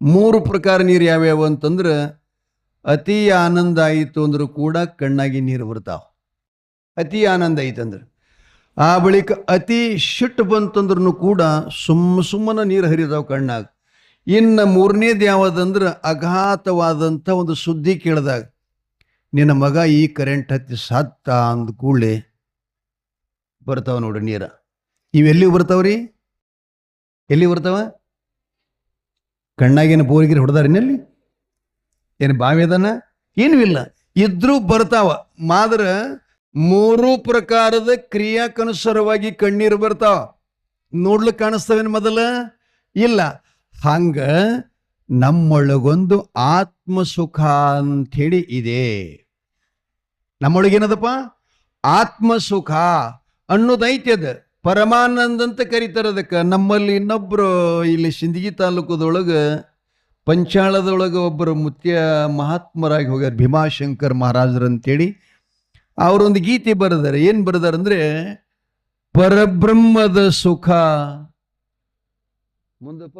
3 ಪ್ರಕಾರ ನೀರು ಯಾವ್ಯಾವ ಅಂತಂದ್ರೆ, ಅತಿ ಆನಂದ ಆಯಿತು ಅಂದ್ರೂ ಕೂಡ ಕಣ್ಣಾಗಿ ನೀರು ಬರ್ತಾವ, ಅತಿ ಆನಂದ ಐತಂದ್ರೆ. ಆ ಬಳಿಕ ಅತಿ ಸಿಟ್ಟು ಬಂತಂದ್ರೂ ಕೂಡ ಸುಮ್ಮನೆ ನೀರು ಹರಿದಾವ ಕಣ್ಣಾಗ. ಇನ್ನು 3ನೇದು ಯಾವುದಂದ್ರೆ, ಅಘಾತವಾದಂಥ ಒಂದು ಸುದ್ದಿ ಕೇಳಿದಾಗ, ನಿನ್ನ ಮಗ ಈ ಕರೆಂಟ್ ಹತ್ತಿ ಸತ್ತ ಅಂದ ಕೂಡಲೇ ಬರ್ತಾವ ನೋಡ್ರಿ ನೀರ. ಇವೆಲ್ಲಿ ಬರ್ತಾವ್ರಿ? ಎಲ್ಲಿ ಬರ್ತಾವ? ಕಣ್ಣಾಗೇನು ಬೋರಿಗಿರಿ ಹೊಡೆದಾರಿನಲ್ಲಿ? ಏನು ಬಾವಿ ಅದನ? ಏನೂ ಇಲ್ಲ, ಇದ್ರೂ ಬರ್ತಾವ. ಮಾತ್ರ 3 ಪ್ರಕಾರದ ಕ್ರಿಯಾಕನುಸಾರವಾಗಿ ಕಣ್ಣೀರು ಬರ್ತಾವ. ನೋಡ್ಲಿಕ್ಕೆ ಕಾಣಿಸ್ತವೇನು ಮೊದಲ? ಇಲ್ಲ. ಹಂಗ ನಮ್ಮೊಳಗೊಂದು ಆತ್ಮಸುಖ ಅಂಥೇಳಿ ಇದೆ. ನಮ್ಮೊಳಗೇನದಪ್ಪ? ಆತ್ಮಸುಖ ಅನ್ನೋದೈತಿ. ಅದು ಪರಮಾನಂದ ಅಂತ ಕರೀತಾರೆ ಅದಕ್ಕೆ. ನಮ್ಮಲ್ಲಿ ಇನ್ನೊಬ್ಬರು ಇಲ್ಲಿ ಸಿಂದಗಿ ತಾಲೂಕದೊಳಗೆ ಪಂಚಾಳದೊಳಗೆ ಒಬ್ಬರು ಮುತ್ಯ ಮಹಾತ್ಮರಾಗಿ ಹೋಗ್ಯಾರ, ಭೀಮಾಶಂಕರ್ ಮಹಾರಾಜರಂತೇಳಿ. ಅವರೊಂದು ಗೀತೆ ಬರೆದಾರೆ. ಏನು ಬರೆದಾರಂದ್ರೆ, ಪರಬ್ರಹ್ಮದ ಸುಖ. ಮುಂದಪ್ಪ,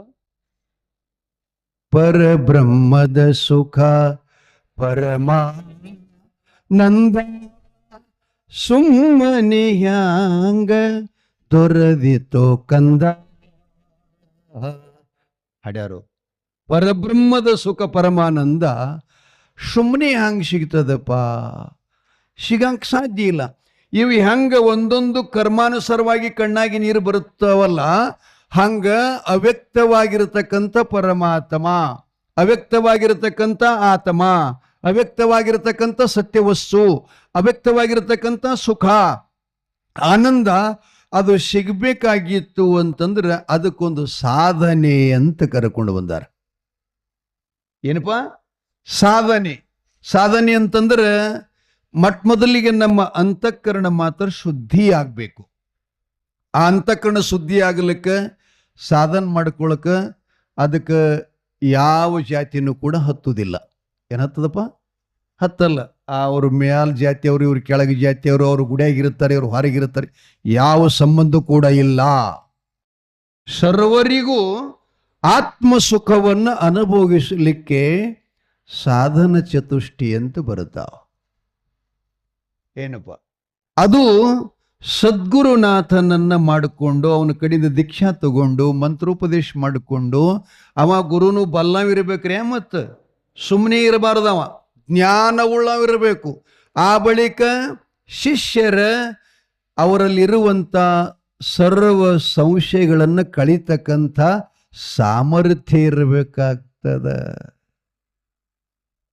ಪರಬ್ರಹ್ಮದ ಸುಖ ಪರಮಾನಂದ ಸುಮ್ಮನೆ ಹ್ಯಾಂಗ ದೊರದಿತೋ ಕಂದ. ಹಾಡ್ಯಾರು. ಪರಬ್ರಹ್ಮದ ಸುಖ ಪರಮಾನಂದ ಸುಮ್ಮನೆ ಹ್ಯಾಂಗ ಸಿಗ್ತದಪ್ಪ? ಸಿಗಂಗೆ ಸಾಧ್ಯ ಇಲ್ಲ. ಇವು ಹೆಂಗೆ ಒಂದೊಂದು ಕರ್ಮಾನುಸಾರವಾಗಿ ಕಣ್ಣಾಗಿ ನೀರು ಬರುತ್ತವಲ್ಲ, ಹಂಗ ಅವ್ಯಕ್ತವಾಗಿರತಕ್ಕಂಥ ಪರಮಾತ್ಮ, ಅವ್ಯಕ್ತವಾಗಿರತಕ್ಕಂಥ ಆತ್ಮ, ಅವ್ಯಕ್ತವಾಗಿರತಕ್ಕಂಥ ಸತ್ಯವಸ್ತು, ಅವ್ಯಕ್ತವಾಗಿರತಕ್ಕಂಥ ಸುಖ, ಆನಂದ, ಅದು ಸಿಗಬೇಕಾಗಿತ್ತು ಅಂತಂದ್ರೆ ಅದಕ್ಕೊಂದು ಸಾಧನೆ ಅಂತ ಕರ್ಕೊಂಡು ಬಂದಾರ. ಏನಪ್ಪ ಸಾಧನೆ? ಸಾಧನೆ ಅಂತಂದ್ರೆ ಮೊದಲಿಗೆ ನಮ್ಮ ಅಂತಃಕರಣ ಮಾತ್ರ ಶುದ್ಧಿ ಆಗಬೇಕು. ಆ ಅಂತಃಕರಣ ಶುದ್ಧಿ ಆಗ್ಲಿಕ್ಕೆ, ಸಾಧನ ಮಾಡ್ಕೊಳಕ್ಕೆ ಅದಕ್ಕೆ ಯಾವ ಜಾತಿನೂ ಕೂಡ ಹತ್ತುವುದಿಲ್ಲ. ಏನು ಹತ್ತದಪ್ಪ? ಹತ್ತಲ್ಲ. ಅವರು ಮೇಲ್ ಜಾತಿಯವರು, ಇವ್ರು ಕೆಳಗೆ ಜಾತಿಯವರು, ಅವರು ಗುಡಿಯಾಗಿರುತ್ತಾರೆ, ಇವರು ಹೊರಗಿರುತ್ತಾರೆ, ಯಾವ ಸಂಬಂಧ ಕೂಡ ಇಲ್ಲ. ಸರ್ವರಿಗೂ ಆತ್ಮಸುಖವನ್ನು ಅನುಭವಿಸಲಿಕ್ಕೆ ಸಾಧನ ಚತುಷ್ಟಿ ಅಂತ ಬರುತ್ತಾವ. ಏನಪ್ಪ ಅದು? ಸದ್ಗುರುನಾಥನನ್ನ ಮಾಡಿಕೊಂಡು ಅವನ ಕಡೆಯಿಂದ ದೀಕ್ಷಾ ತಗೊಂಡು ಮಂತ್ರೋಪದೇಶ ಮಾಡಿಕೊಂಡು, ಅವ ಗುರುನು ಬಲ್ಲವಿರ್ಬೇಕ್ರೆ, ಮತ್ತು ಸುಮ್ಮನೆ ಇರಬಾರ್ದವ, ಜ್ಞಾನವುಳ್ಳವಿರಬೇಕು. ಆ ಬಳಿಕ ಶಿಷ್ಯರ ಅವರಲ್ಲಿರುವಂಥ ಸರ್ವ ಸಂಶಯಗಳನ್ನು ಕಳೀತಕ್ಕಂಥ ಸಾಮರ್ಥ್ಯ ಇರಬೇಕಾಗ್ತದ.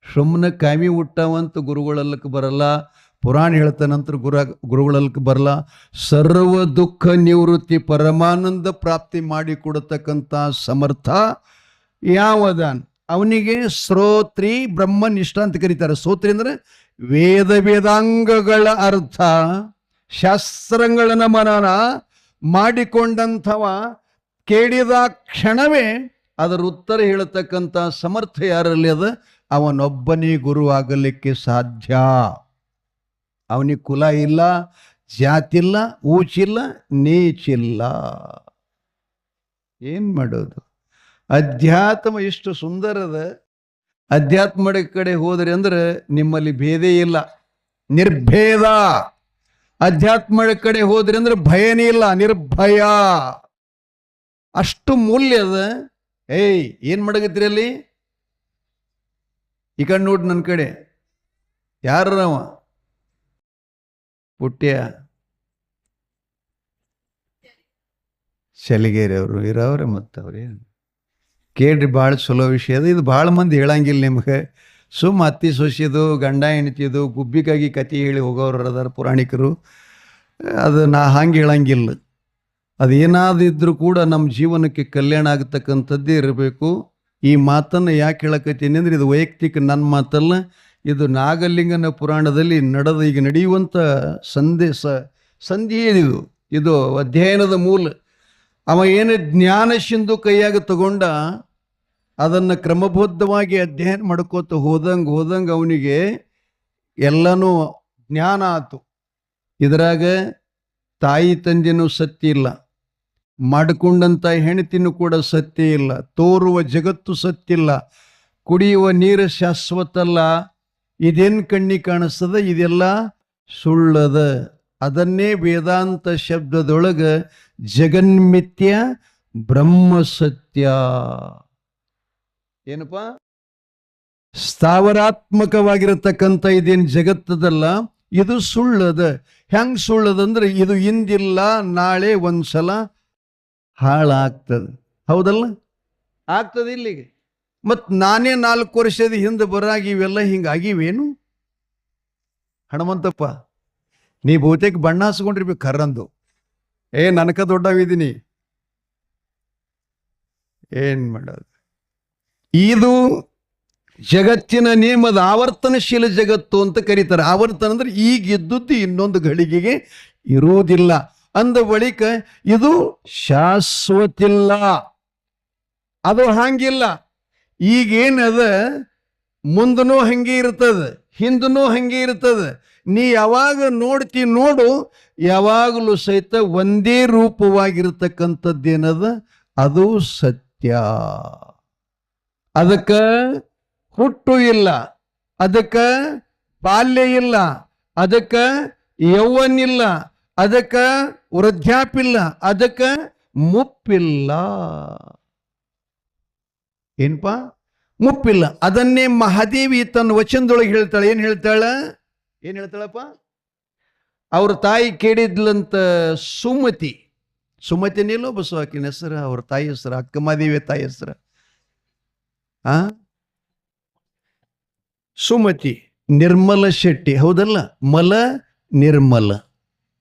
ಸುಮ್ಮನೆ ಕಾಮಿ ಹುಟ್ಟವಂತ ಗುರುಗಳಲ್ಲಕ್ಕೆ ಬರಲ್ಲ. ಪುರಾಣ ಹೇಳ್ತಾನಂತರ ಗುರುಗಳಲ್ಲಕ್ಕೆ ಬರಲ್ಲ. ಸರ್ವ ದುಃಖ ನಿವೃತ್ತಿ ಪರಮಾನಂದ ಪ್ರಾಪ್ತಿ ಮಾಡಿಕೊಡತಕ್ಕಂಥ ಸಮರ್ಥ ಯಾವದಾನ್ ಅವನಿಗೆ ಶ್ರೋತ್ರಿ ಬ್ರಹ್ಮನಿಷ್ಠ ಅಂತ ಕರೀತಾರೆ. ಶ್ರೋತ್ರಿ ಅಂದರೆ ವೇದಾಂಗಗಳ ಅರ್ಥ, ಶಾಸ್ತ್ರಗಳನ್ನ ಮನನ ಮಾಡಿಕೊಂಡಂಥವ ಕೇಳಿದ ಕ್ಷಣವೇ ಅದರ ಉತ್ತರ ಹೇಳತಕ್ಕಂಥ ಸಮರ್ಥ ಯಾರಲ್ಲಿ ಅದ, ಅವನೊಬ್ಬನೇ ಗುರು ಆಗಲಿಕ್ಕೆ ಸಾಧ್ಯ. ಅವನಿಗೆ ಕುಲ ಇಲ್ಲ, ಜಾತಿಲ್ಲ, ಊಚಿಲ್ಲ, ನೀಚಿಲ್ಲ. ಏನ್ ಮಾಡೋದು? ಅಧ್ಯಾತ್ಮ ಎಷ್ಟು ಸುಂದರದ. ಅಧ್ಯಾತ್ಮದ ಕಡೆ ಹೋದ್ರಿ ಅಂದ್ರೆ ನಿಮ್ಮಲ್ಲಿ ಭೇದೇ ಇಲ್ಲ, ನಿರ್ಭೇದ. ಅಧ್ಯಾತ್ಮದ ಕಡೆ ಹೋದ್ರಿ ಅಂದ್ರೆ ಭಯನೇ ಇಲ್ಲ, ನಿರ್ಭಯ. ಅಷ್ಟು ಮೂಲ್ಯದ. ಏನ್ ಮಾಡಕತ್ರಿ ಅಲ್ಲಿ? ಈ ಕಡೆ ನೋಡಿ ನನ್ನ ಕಡೆ. ಯಾರವ? ಪುಟ್ಯ ಶಲಿಗೇರಿ ಅವರು ಇರವ್ರೆ. ಮತ್ತವ್ರೆ ಕೇಳ್ರಿ, ಭಾಳ ಚಲೋ ವಿಷಯ ಅದು. ಇದು ಭಾಳ ಮಂದಿ ಹೇಳಂಗಿಲ್ಲ ನಿಮ್ಗೆ. ಸುಮ್ಮ ಅತ್ತಿ ಸೊಸಿದು, ಗಂಡ ಹೆಣ್ತಿದು ಗುಬ್ಬಿಗಾಗಿ ಕತೆ ಹೇಳಿ ಹೋಗೋರು ಅದಾರ ಪುರಾಣಿಕರು. ಅದು ನಾ ಹಂಗೆ ಹೇಳಂಗಿಲ್ಲ. ಅದೇನಾದಿದ್ರೂ ಕೂಡ ನಮ್ಮ ಜೀವನಕ್ಕೆ ಕಲ್ಯಾಣ ಆಗತಕ್ಕಂಥದ್ದೇ ಇರಬೇಕು. ಈ ಮಾತನ್ನು ಯಾಕೆ ಹೇಳಕತ್ತೀನಿ ಅಂದರೆ ಇದು ವೈಯಕ್ತಿಕ ನನ್ನ ಮಾತಲ್ಲ. ಇದು ನಾಗಲಿಂಗನ ಪುರಾಣದಲ್ಲಿ ನಡೆದ ಈಗ ನಡೆಯುವಂಥ ಸಂಧಿಯೇ ಇದು. ಇದು ಅಧ್ಯಯನದ ಮೂಲ. ಅವ ಏನು ಜ್ಞಾನ ಸಿಂಧು ಕೈಯಾಗ ತಗೊಂಡ ಅದನ್ನು ಕ್ರಮಬದ್ಧವಾಗಿ ಅಧ್ಯಯನ ಮಾಡ್ಕೋತ ಹೋದಂಗೆ ಅವನಿಗೆ ಎಲ್ಲನೂ ಜ್ಞಾನ ಆತು. ಇದರಾಗ ತಾಯಿ ತಂದೆನೂ ಸತ್ಯ ಇಲ್ಲ, ಮಾಡಿಕೊಂಡಂಥ ಹೆಂಡತಿನೂ ಕೂಡ ಸತ್ಯ ಇಲ್ಲ, ತೋರುವ ಜಗತ್ತು ಸತ್ಯ ಇಲ್ಲ, ಕುಡಿಯುವ ನೀರು ಶಾಶ್ವತ ಅಲ್ಲ, ಇದೇನು ಕಣ್ಣಿ ಕಾಣಿಸ್ತದ, ಇದೆಲ್ಲ ಸುಳ್ಳದ. ಅದನ್ನೇ ವೇದಾಂತ ಶಬ್ದದೊಳಗೆ ಜಗನ್ಮಿಥ್ಯ ಬ್ರಹ್ಮ ಸತ್ಯ. ಏನಪ್ಪ? ಸ್ಥಾವರಾತ್ಮಕವಾಗಿರತಕ್ಕಂಥ ಇದೇನು ಜಗತ್ತದಲ್ಲ, ಇದು ಸುಳ್ಳದ. ಹೆಂಗ್ ಸುಳ್ಳದಂದ್ರೆ ಇದು ಇಂದಿಲ್ಲ, ನಾಳೆ ಒಂದ್ಸಲ ಹಾಳಾಗ್ತದೆ. ಹೌದಲ್ಲ? ಆಗ್ತದೆ ಇಲ್ಲಿಗೆ. ಮತ್ತು ನಾನೇ 4 ವರ್ಷದ ಹಿಂದೆ ಬರಾಗಿ ಇವೆಲ್ಲ ಹಿಂಗಾಗಿವೇನು? ಹನುಮಂತಪ್ಪ, ನೀ ಬಹುತೇಕ ಬಣ್ಣ ಹಸ್ಕೊಂಡಿರ್ಬೇಕು ಕರ್ರಂದು. ನನಕ ದೊಡ್ಡವಿದ್ದೀನಿ. ಏನ್ ಮಾಡೋದು? ಇದು ಜಗತ್ತಿನ ನಿಯಮದ ಆವರ್ತನಶೀಲ ಜಗತ್ತು ಅಂತ ಕರೀತಾರೆ. ಆವರ್ತನ ಅಂದ್ರೆ ಈಗ ಇದ್ದದ್ದು ಇನ್ನೊಂದು ಘಳಿಗೆಗೆ ಇರುವುದಿಲ್ಲ. ಅಂದ ಬಳಿಕ ಇದು ಶಾಶ್ವತಿಲ್ಲ, ಅದು ಹಂಗಿಲ್ಲ. ಈಗೇನದ ಮುಂದನೂ ಹಂಗೆ ಇರ್ತದೆ, ಹಿಂದನೂ ಹಂಗೆ ಇರ್ತದೆ. ನೀ ಯಾವಾಗ ನೋಡ್ತಿ ನೋಡು, ಯಾವಾಗಲೂ ಸಹಿತ ಒಂದೇ ರೂಪವಾಗಿರ್ತಕ್ಕಂಥದ್ದೇನದ ಅದು ಸತ್ಯ. ಅದಕ್ಕೆ ಹುಟ್ಟು ಇಲ್ಲ, ಅದಕ್ಕೆ ಬಾಲ್ಯ ಇಲ್ಲ, ಅದಕ್ಕೆ ಯೌವನಿಲ್ಲ, ಅದಕ್ಕೆ ವೃದ್ಧಾಪಿಲ್ಲ, ಅದಕ್ಕೆ ಮುಪ್ಪಿಲ್ಲ. ಏನಪ್ಪ? ಮುಪ್ಪಿಲ್ಲ. ಅದನ್ನೇ ಮಹಾದೇವಿ ತನ್ನ ವಚನದೊಳಗೆ ಹೇಳ್ತಾಳೆ. ಏನ್ ಹೇಳ್ತಾಳಪ್ಪ? ಅವ್ರ ತಾಯಿ ಕೇಳಿದ್ಲಂತ ಸುಮತಿನಿಲ್ಲೋ ಬಸವಾಕಿನ ಹೆಸರು, ಅವ್ರ ತಾಯಿ ಹೆಸರು ಅಕ್ಕಮಾದೇವಿ ತಾಯಿ ಹೆಸರು ಸುಮತಿ. ನಿರ್ಮಲ ಶೆಟ್ಟಿ, ಹೌದಲ್ಲ? ಮಲ ನಿರ್ಮಲ.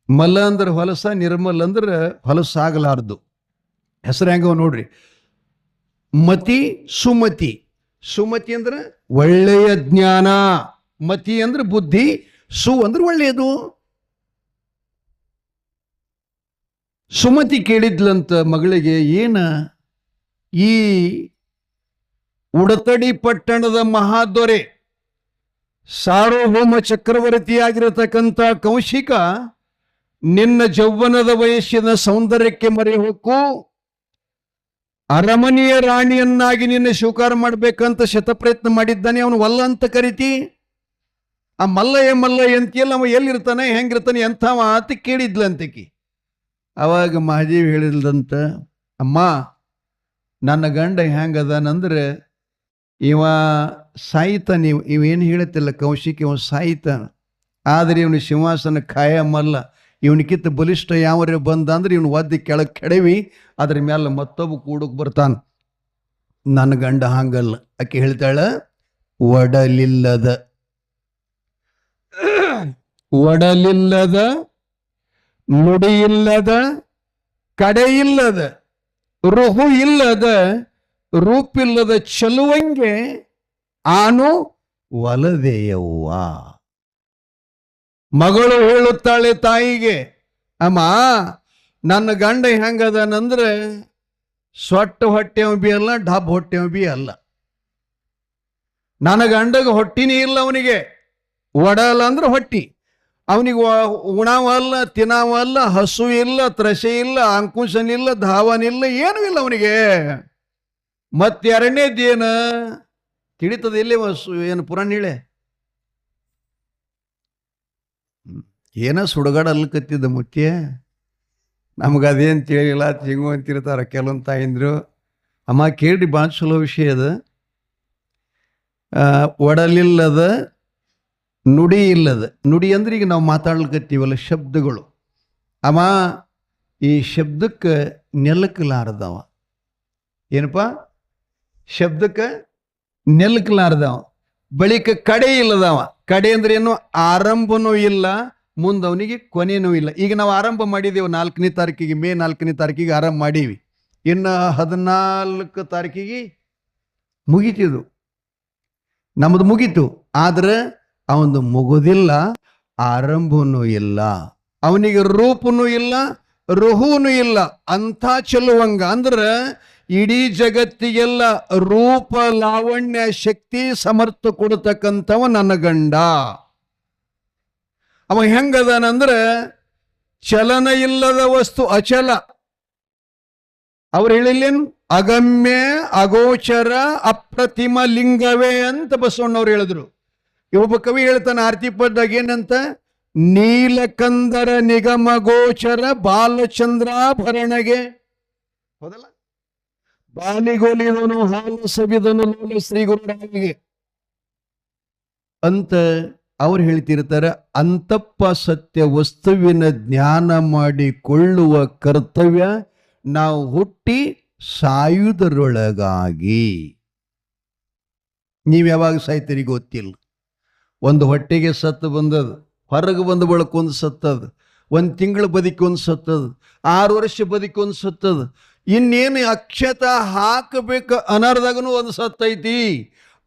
ಮಲ ಅಂದ್ರೆ ಹೊಲಸ, ನಿರ್ಮಲ ಅಂದ್ರೆ ಹೊಲಸಾಗಲಾರ್ದು. ಹೆಸರು ಹೆಂಗವ ನೋಡ್ರಿ. ಮತಿ ಸುಮತಿ. ಸುಮತಿ ಅಂದ್ರೆ ಒಳ್ಳೆಯ ಜ್ಞಾನ, ಮತಿ ಅಂದ್ರೆ ಬುದ್ಧಿ, ಅಂದ್ರೆ ಒಳ್ಳೆಯದು. ಸುಮತಿ ಕೇಳಿದ್ಲಂತ ಮಗಳಿಗೆ, ಏನ ಈ ಉಡತಡಿ ಪಟ್ಟಣದ ಮಹಾದೊರೆ ಸಾರ್ವಭೌಮ ಚಕ್ರವರ್ತಿಯಾಗಿರತಕ್ಕಂಥ ಕೌಶಿಕ ನಿನ್ನ ಯೌವನದ ವಯಸ್ಸಿನ ಸೌಂದರ್ಯಕ್ಕೆ ಮರೆ ಹೊಕ್ಕು ಅರಮನೆಯ ರಾಣಿಯನ್ನಾಗಿ ನಿನ್ನ ಸ್ವೀಕಾರ ಮಾಡ್ಬೇಕಂತ ಶತಪ್ರಯತ್ನ ಮಾಡಿದ್ದಾನೆ. ಅವನು ವಲ್ಲ ಅಂತ ಕರಿತಿ. ಆ ಮಲ್ಲ ಎಂತಿಯಲ್ಲ, ಅವ ಎಲ್ಲಿರ್ತಾನೆ, ಹೆಂಗಿರ್ತಾನೆ, ಎಂಥವ ಅಂತ ಕೇಳಿದ್ಲಂತಕಿ. ಅವಾಗ ಮಹಾದೇವಿ ಹೇಳಿದ್ಲಂತ, ಅಮ್ಮ ನನ್ನ ಗಂಡ ಹೆಂಗದಾನಂದ್ರೆ ಇವ ಸಾಯ್ತಾನೆ. ಇವೇನು ಹೇಳತ್ತಿಲ್ಲ ಕೌಶಿಕ, ಇವ ಸಾಯ್ತಾನ. ಆದರೆ ಇವನು ಸಿಂಹಾಸನ ಖಾಯಮಲ್ಲ. ಇವನಿಕಿತ್ತ ಬಲಿಷ್ಠ ಯಾವರೇ ಬಂದ ಅಂದ್ರೆ ಇವನು ಒದ್ದಿ ಕೆಳಗೆ ಕೆಡವಿ ಅದ್ರ ಮೇಲೆ ಮತ್ತೊಬ್ಬ ಕೂಡಕ್ಕೆ ಬರ್ತಾನ. ನನ್ನ ಗಂಡ ಹಂಗಲ್ಲ. ಆಕೆ ಹೇಳ್ತಾಳ, ಒಡಲಿಲ್ಲದ ನುಡಿಯಿಲ್ಲದ, ಕಡೆಯಿಲ್ಲದ, ರುಹು ಇಲ್ಲದ, ರೂಪಿಲ್ಲದ ಚಲುವಂಗೆ ಆನು ಒಲದೆಯವ್ವ. ಮಗಳು ಹೇಳುತ್ತಾಳೆ ತಾಯಿಗೆ, ಅಮ್ಮ ನನ್ನ ಗಂಡ ಹೆಂಗದನಂದ್ರೆ ಸೊಟ್ಟ ಹೊಟ್ಟೆವ ಬಿ ಅಲ್ಲ, ಡಬ್ ಹೊಟ್ಟೆವ ಬಿ ಅಲ್ಲ. ನನ್ನ ಗಂಡಗ ಹೊಟ್ಟಿನೇ ಇಲ್ಲ ಅವನಿಗೆ. ಒಡಲ ಅಂದ್ರೆ ಹೊಟ್ಟಿ, ಅವನಿಗೆ ಉಣವಲ್ಲ, ತಿನ್ನವಲ್ಲ, ಹಸು ಇಲ್ಲ, ತ್ರಸೆ ಇಲ್ಲ, ಅಂಕುಶನಿಲ್ಲ, ಧಾವನಿಲ್ಲ, ಏನೂ ಇಲ್ಲ ಅವನಿಗೆ. ಮತ್ತೆರಡನೇದೇನು ತಿಳಿತದ ಎಲ್ಲಿ ಏನು ಪುರಾಣ ಹೇಳೆ ಏನ ಸುಡುಗಾಡ ಅಲ್ಕತ್ತಿದ್ದ ಮುತ್ಯ. ನಮಗದೇನು ತಿಳಿಲ್ಲ, ತಿಂಗು ಅಂತಿರ್ತಾರ ಕೆಲವೊಂದು ತಾಯಿಂದ್ರು. ಅಮ್ಮ ಕೇಳ್ರಿ, ಭಾಳ ಚಲೋ ವಿಷಯ ಅದ. ಒಡಲಿಲ್ಲದ ನುಡಿ ಇಲ್ಲದ, ನುಡಿ ಅಂದ್ರೆ ಈಗ ನಾವು ಮಾತಾಡ್ಲಿಕತ್ತೀವಲ್ಲ ಶಬ್ದಗಳು. ಅಮ್ಮ ಈ ಶಬ್ದಕ್ಕೆ ನೆಲಕಲಾರದವ. ಏನಪ್ಪ? ಶಬ್ದಕ್ಕೆ ನೆಲಕಲಾರದವ. ಬಳಿಕ ಕಡೆ ಇಲ್ಲದವ. ಕಡೆ ಅಂದ್ರೆ ಏನು? ಆರಂಭನೂ ಇಲ್ಲ, ಮುಂದವನಿಗೆ ಕೊನೆಯೂ ಇಲ್ಲ. ಈಗ ನಾವು ಆರಂಭ ಮಾಡಿದ್ದೇವೆ 4ನೇ ತಾರೀಕಿಗೆ, ಮೇ 4ನೇ ತಾರೀಕಿಗೆ ಆರಂಭ ಮಾಡೀವಿ. ಇನ್ನು 14 ತಾರೀಕಿಗೆ ಮುಗೀತಿದು, ನಮ್ಮದು ಮುಗೀತು. ಆದ್ರೆ ಅವನದು ಮುಗುದಿಲ್ಲ, ಆರಂಭನೂ ಇಲ್ಲ, ಅವನಿಗೆ ರೂಪನೂ ಇಲ್ಲ, ರುಹುನೂ ಇಲ್ಲ. ಅಂಥ ಚೆಲುವಂಗ ಅಂದ್ರೆ ಇಡೀ ಜಗತ್ತಿಗೆಲ್ಲ ರೂಪ, ಲಾವಣ್ಯ, ಶಕ್ತಿ, ಸಮರ್ಥ ಕೊಡ್ತಕ್ಕಂಥವ ನನ್ನ ಗಂಡ. ಅವ ಹೆಂಗದನಂದ್ರೆ ಚಲನ ಇಲ್ಲದ ವಸ್ತು ಅಚಲ. ಅವ್ರು ಹೇಳಿಲ್ಲೇನು? ಅಗಮ್ಯ, ಅಗೋಚರ, ಅಪ್ರತಿಮ ಲಿಂಗವೇ ಅಂತ ಬಸವಣ್ಣವ್ರು ಹೇಳಿದ್ರು. ಒಬ್ಬ ಕವಿ ಹೇಳ್ತಾನೆ ಆರ್ತಿ ಪದ್ದಾಗ ಏನಂತ? ನೀಲಕಂದರ ನಿಗಮ ಗೋಚರ ಬಾಲಚಂದ್ರಾಭರಣಗೆ. ಹೌದಲ್ಲ? ಬಾಲಿಗೋಲಿದನು ಹಾಲು ಸವಿದನು ಲೋಲ ಶ್ರೀ ಗುರುರಾಗಿಗೆ ಅಂತ ಅವ್ರು ಹೇಳ್ತಿರ್ತಾರೆ. ಅಂತಪ್ಪ ಸತ್ಯ ವಸ್ತುವಿನ ಜ್ಞಾನ ಮಾಡಿಕೊಳ್ಳುವ ಕರ್ತವ್ಯ ನಾವು ಹುಟ್ಟಿ ಸಾಯುವುದರೊಳಗಾಗಿ. ನೀವು ಯಾವಾಗ ಸಾಯ್ತೀರಿ ಗೊತ್ತಿಲ್ಲ. ಒಂದು ಹೊಟ್ಟೆಗೆ ಸತ್ತು ಬಂದದು, ಹೊರಗೆ ಬಂದ ಬಳಕ ಒಂದು ಸತ್ತದು, 1 ತಿಂಗಳು ಬದುಕೊಂದು ಸತ್ತದು, 6 ವರ್ಷ ಬದುಕೊಂದು ಸತ್ತದು, ಇನ್ನೇನು ಅಕ್ಷತ ಹಾಕಬೇಕು ಅನರ್ದಾಗನು ಒಂದು ಸತ್ತೈತಿ.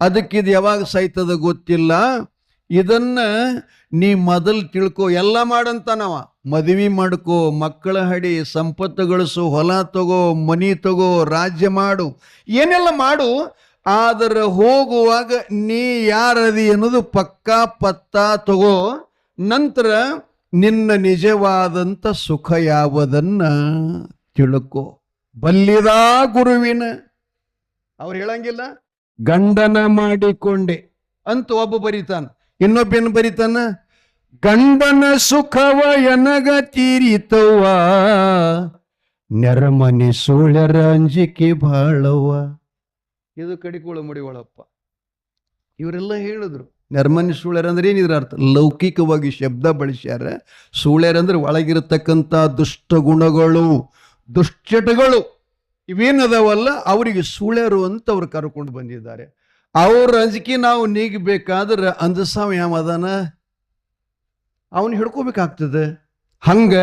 ಅದಕ್ಕಿದು ಯಾವಾಗ ಸಾಯ್ತದ ಗೊತ್ತಿಲ್ಲ. ಇದನ್ನ ನೀ ಮೊದಲು ತಿಳ್ಕೊ. ಎಲ್ಲ ಮಾಡಂತ ನಾವ ಮದುವೆ ಮಾಡ್ಕೋ, ಮಕ್ಕಳ ಹಡಿ, ಸಂಪತ್ತು ಗಳಿಸು, ಹೊಲ ತಗೋ, ಮನಿ ತಗೋ, ರಾಜ್ಯ ಮಾಡು, ಏನೆಲ್ಲ ಮಾಡು. ಆದರೆ ಹೋಗುವಾಗ ನೀ ಯಾರದಿ ಅನ್ನೋದು ಪಕ್ಕಾ ಪತ್ತಾ ತಗೋ. ನಂತರ ನಿನ್ನ ನಿಜವಾದಂಥ ಸುಖ ಯಾವುದನ್ನ ತಿಳ್ಕೋ. ಬಲ್ಲಿದ ಗುರುವಿನ ಅವ್ರು ಹೇಳಂಗಿಲ್ಲ, ಗಂಡನ ಮಾಡಿಕೊಂಡೆ ಅಂತ ಒಬ್ಬ ಬರಿತಾನ. ಇನ್ನೊಬ್ಬೇನು ಬರಿತಾನ? ಗಂಡನ ಸುಖವ ಎನಗ ತೀರಿತವ್ವ, ನೆರಮನಿ ಸುಳ್ಯರ ಅಂಜಿಕೆ ಬಾಳವ್ವ. ಇದು ಕಡಿಕೋಳ ಮುಡಿವಳಪ್ಪ. ಇವರೆಲ್ಲ ಹೇಳಿದ್ರು. ನೆರ್ಮನಿ ಸುಳ್ಯರ ಅಂದ್ರೆ ಏನಿದ್ರ ಅರ್ಥ? ಲೌಕಿಕವಾಗಿ ಶಬ್ದ ಬಳಸ್ಯಾರ. ಸುಳ್ಯರಂದ್ರೆ ಒಳಗಿರತಕ್ಕಂಥ ದುಷ್ಟ ಗುಣಗಳು, ದುಶ್ಚಟಗಳು ಇವೇನದಾವಲ್ಲ, ಅವರಿಗೆ ಸುಳ್ಯರು ಅಂತ ಅವ್ರು ಕರ್ಕೊಂಡು ಬಂದಿದ್ದಾರೆ. ಅವ್ರ ಅಂಜಿಕೆ ನಾವು ನೀಗಬೇಕಾದ್ರೆ ಅಂದಸಾವ ಯಾವದಾನ ಅವನು ಹಿಡ್ಕೋಬೇಕಾಗ್ತದೆ. ಹಂಗ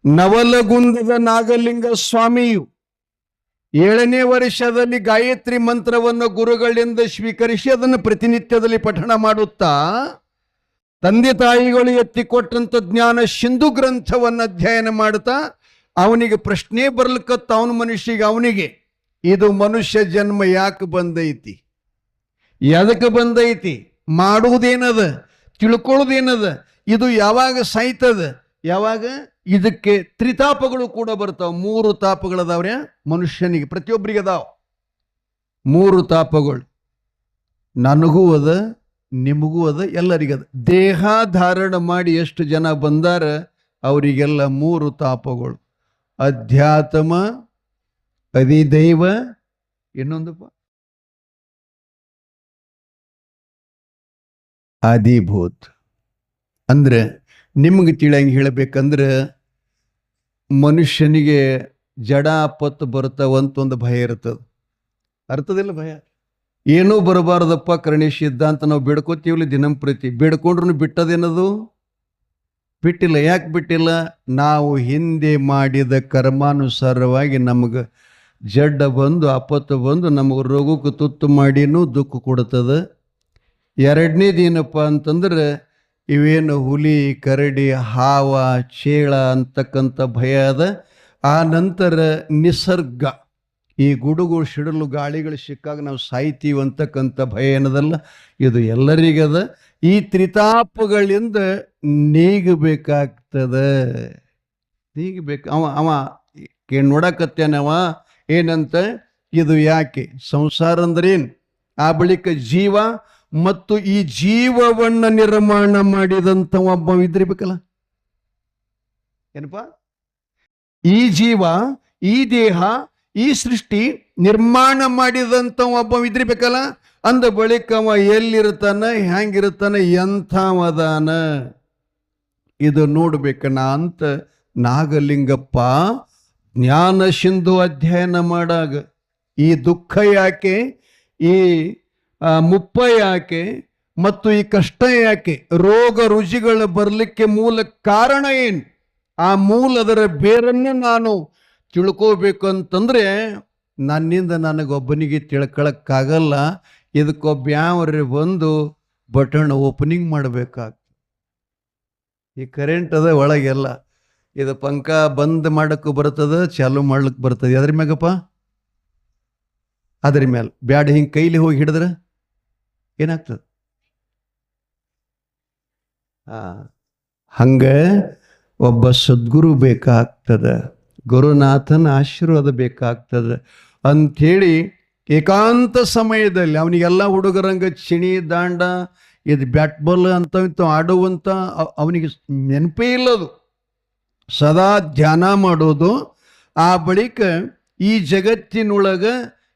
ನವಲಗುಂದದ ನಾಗಲಿಂಗ ಸ್ವಾಮಿಯು 7ನೇ ವರ್ಷದಲ್ಲಿ ಗಾಯತ್ರಿ ಮಂತ್ರವನ್ನು ಗುರುಗಳಿಂದ ಸ್ವೀಕರಿಸಿ ಅದನ್ನು ಪ್ರತಿನಿತ್ಯದಲ್ಲಿ ಪಠಣ ಮಾಡುತ್ತಾ ತಂದೆ ತಾಯಿಗಳು ಎತ್ತಿಕೊಟ್ಟಂತ ಜ್ಞಾನ ಸಿಂಧು ಗ್ರಂಥವನ್ನು ಅಧ್ಯಯನ ಮಾಡುತ್ತಾ ಅವನಿಗೆ ಪ್ರಶ್ನೆ ಬರ್ಲಿಕ್ಕತ್ತ ಅವನ ಮನುಷ್ಯಗೆ, ಅವನಿಗೆ ಇದು ಮನುಷ್ಯ ಜನ್ಮ ಯಾಕೆ ಬಂದೈತಿ, ಎದಕ್ಕೆ ಬಂದೈತಿ, ಮಾಡುವುದೇನದ, ತಿಳ್ಕೊಳ್ಳೋದೇನದ, ಇದು ಯಾವಾಗ ಸಾಯ್ತದ, ಯಾವಾಗ ಇದಕ್ಕೆ ತ್ರಿತಾಪಗಳು ಕೂಡ ಬರ್ತಾವ. 3 ತಾಪಗಳದಾವ್ರೆ ಮನುಷ್ಯನಿಗೆ, ಪ್ರತಿಯೊಬ್ಬರಿಗೆ ಅದಾವ 3 ತಾಪಗಳು. ನನಗೂ ಅದ, ನಿಮಗೂ ಅದ, ಎಲ್ಲರಿಗದ. ದೇಹ ಧಾರಣ ಮಾಡಿ ಎಷ್ಟು ಜನ ಬಂದಾರ ಅವರಿಗೆಲ್ಲ 3 ತಾಪಗಳು. ಅಧ್ಯಾತ್ಮ, ಅಧಿದೈವ, ಇನ್ನೊಂದಪ್ಪ ಆದಿಭೂತ್. ಅಂದ್ರೆ ನಿಮಗೆ ತಿಳಿಯಂಗೆ ಹೇಳಬೇಕಂದ್ರೆ ಮನುಷ್ಯನಿಗೆ ಜಡ ಆಪತ್ತು ಬರ್ತಾವಂತ ಒಂದು ಭಯ ಇರ್ತದೆ. ಅರ್ಥದಿಲ್ಲ ಭಯ. ಏನೂ ಬರಬಾರ್ದಪ್ಪ ಕರ್ಣಿಸಿದ್ದ ಅಂತ ನಾವು ಬೇಡ್ಕೋತೀವಲ್ಲ ದಿನಂಪ್ರತಿ. ಬೇಡ್ಕೊಂಡ್ರು ಬಿಟ್ಟದೇನದು? ಬಿಟ್ಟಿಲ್ಲ. ಯಾಕೆ ಬಿಟ್ಟಿಲ್ಲ? ನಾವು ಹಿಂದೆ ಮಾಡಿದ ಕರ್ಮಾನುಸಾರವಾಗಿ ನಮಗೆ ಜಡ್ಡ ಬಂದು ಆಪತ್ತು ಬಂದು ನಮಗೆ ರೋಗಕ್ಕೆ ತುತ್ತು ಮಾಡಿನೂ ದುಃಖ ಕೊಡ್ತದೆ. 2ನೇದೇನಪ್ಪ ಅಂತಂದ್ರೆ ಇವೇನು ಹುಲಿ, ಕರಡಿ, ಹಾವ, ಚೇಳ ಅಂತಕ್ಕಂಥ ಭಯ ಅದ. ಆ ನಂತರ ನಿಸರ್ಗ, ಈ ಗುಡುಗು ಸಿಡಲು ಗಾಳಿಗಳು ಸಿಕ್ಕಾಗ ನಾವು ಸಾಯ್ತೀವಿ ಅಂತಕ್ಕಂಥ ಭಯ ಏನದಲ್ಲ, ಇದು ಎಲ್ಲರಿಗದ. ಈ ತ್ರಿತಾಪಗಳಿಂದ ನೀಗಬೇಕಾಗ್ತದ. ನೀಗಬೇಕು. ಅವ ನೋಡಕತ್ತೇನವ ಏನಂತ, ಇದು ಯಾಕೆ ಸಂಸಾರ ಅಂದ್ರೇನು, ಆ ಬಳಿಕ ಜೀವ ಮತ್ತು ಈ ಜೀವವನ್ನ ನಿರ್ಮಾಣ ಮಾಡಿದಂಥ ಒಬ್ಬ ಇದ್ರಿಬೇಕಲ್ಲ. ಏನಪ್ಪ, ಈ ಜೀವ, ಈ ದೇಹ, ಈ ಸೃಷ್ಟಿ ನಿರ್ಮಾಣ ಮಾಡಿದಂಥ ಒಬ್ಬ ಇದ್ರಿಬೇಕಲ್ಲ. ಅಂದ ಬಳಿಕ ಅವ ಎಲ್ಲಿರ್ತಾನ, ಹೆಂಗಿರ್ತಾನ, ಎಂಥವದಾನ, ಇದು ನೋಡ್ಬೇಕನ ಅಂತ ನಾಗಲಿಂಗಪ್ಪ ಜ್ಞಾನ ಸಿಂಧು ಅಧ್ಯಯನ ಮಾಡಾಗ ಈ ದುಃಖ ಯಾಕೆ, ಈ ಮುಪ್ಪ ಯಾಕೆ ಮತ್ತು ಈ ಕಷ್ಟ ಯಾಕೆ, ರೋಗ ರುಜಿಗಳು ಬರಲಿಕ್ಕೆ ಮೂಲ ಕಾರಣ ಏನು, ಆ ಮೂಲದರ ಬೇರನ್ನು ನಾನು ತಿಳ್ಕೋಬೇಕು ಅಂತಂದ್ರೆ ನನ್ನಿಂದ ನನಗೊಬ್ಬನಿಗೆ ತಿಳ್ಕೊಳಕ್ಕಾಗಲ್ಲ. ಇದಕ್ಕೊಬ್ಬ ಯಾವ್ರಿ ಬಂದು ಬಟನ್ ಓಪನಿಂಗ್ ಮಾಡಬೇಕಾಗ್ತದೆ. ಈ ಕರೆಂಟ್ ಅದ ಒಳಗೆಲ್ಲ, ಇದು ಪಂಕ ಬಂದ್ ಮಾಡಕ್ಕೂ ಬರ್ತದ, ಚಾಲು ಮಾಡ್ಲಿಕ್ಕೆ ಬರ್ತದೆ. ಅದ್ರ ಮ್ಯಾಗಪ್ಪ, ಅದ್ರ ಮ್ಯಾಲ ಬ್ಯಾಡ ಹಿಂಗೆ ಕೈಲಿ ಹೋಗಿ ಹಿಡಿದ್ರೆ ಏನಾಗ್ತದೆ. ಹಂಗ ಒಬ್ಬ ಸದ್ಗುರು ಬೇಕಾಗ್ತದ, ಗುರುನಾಥನ ಆಶೀರ್ವಾದ ಬೇಕಾಗ್ತದ ಅಂಥೇಳಿ ಏಕಾಂತ ಸಮಯದಲ್ಲಿ ಅವನಿಗೆಲ್ಲ ಹುಡುಗರಂಗ ಚಿಣಿ ದಾಂಡ ಇದು ಬ್ಯಾಟ್ ಬಾಲ್ ಅಂತ ಆಡುವಂಥ ಅವನಿಗೆ ನೆನಪೇ ಇಲ್ಲದು. ಸದಾ ಧ್ಯಾನ ಮಾಡೋದು. ಆ ಬಳಿಕ ಈ ಜಗತ್ತಿನೊಳಗೆ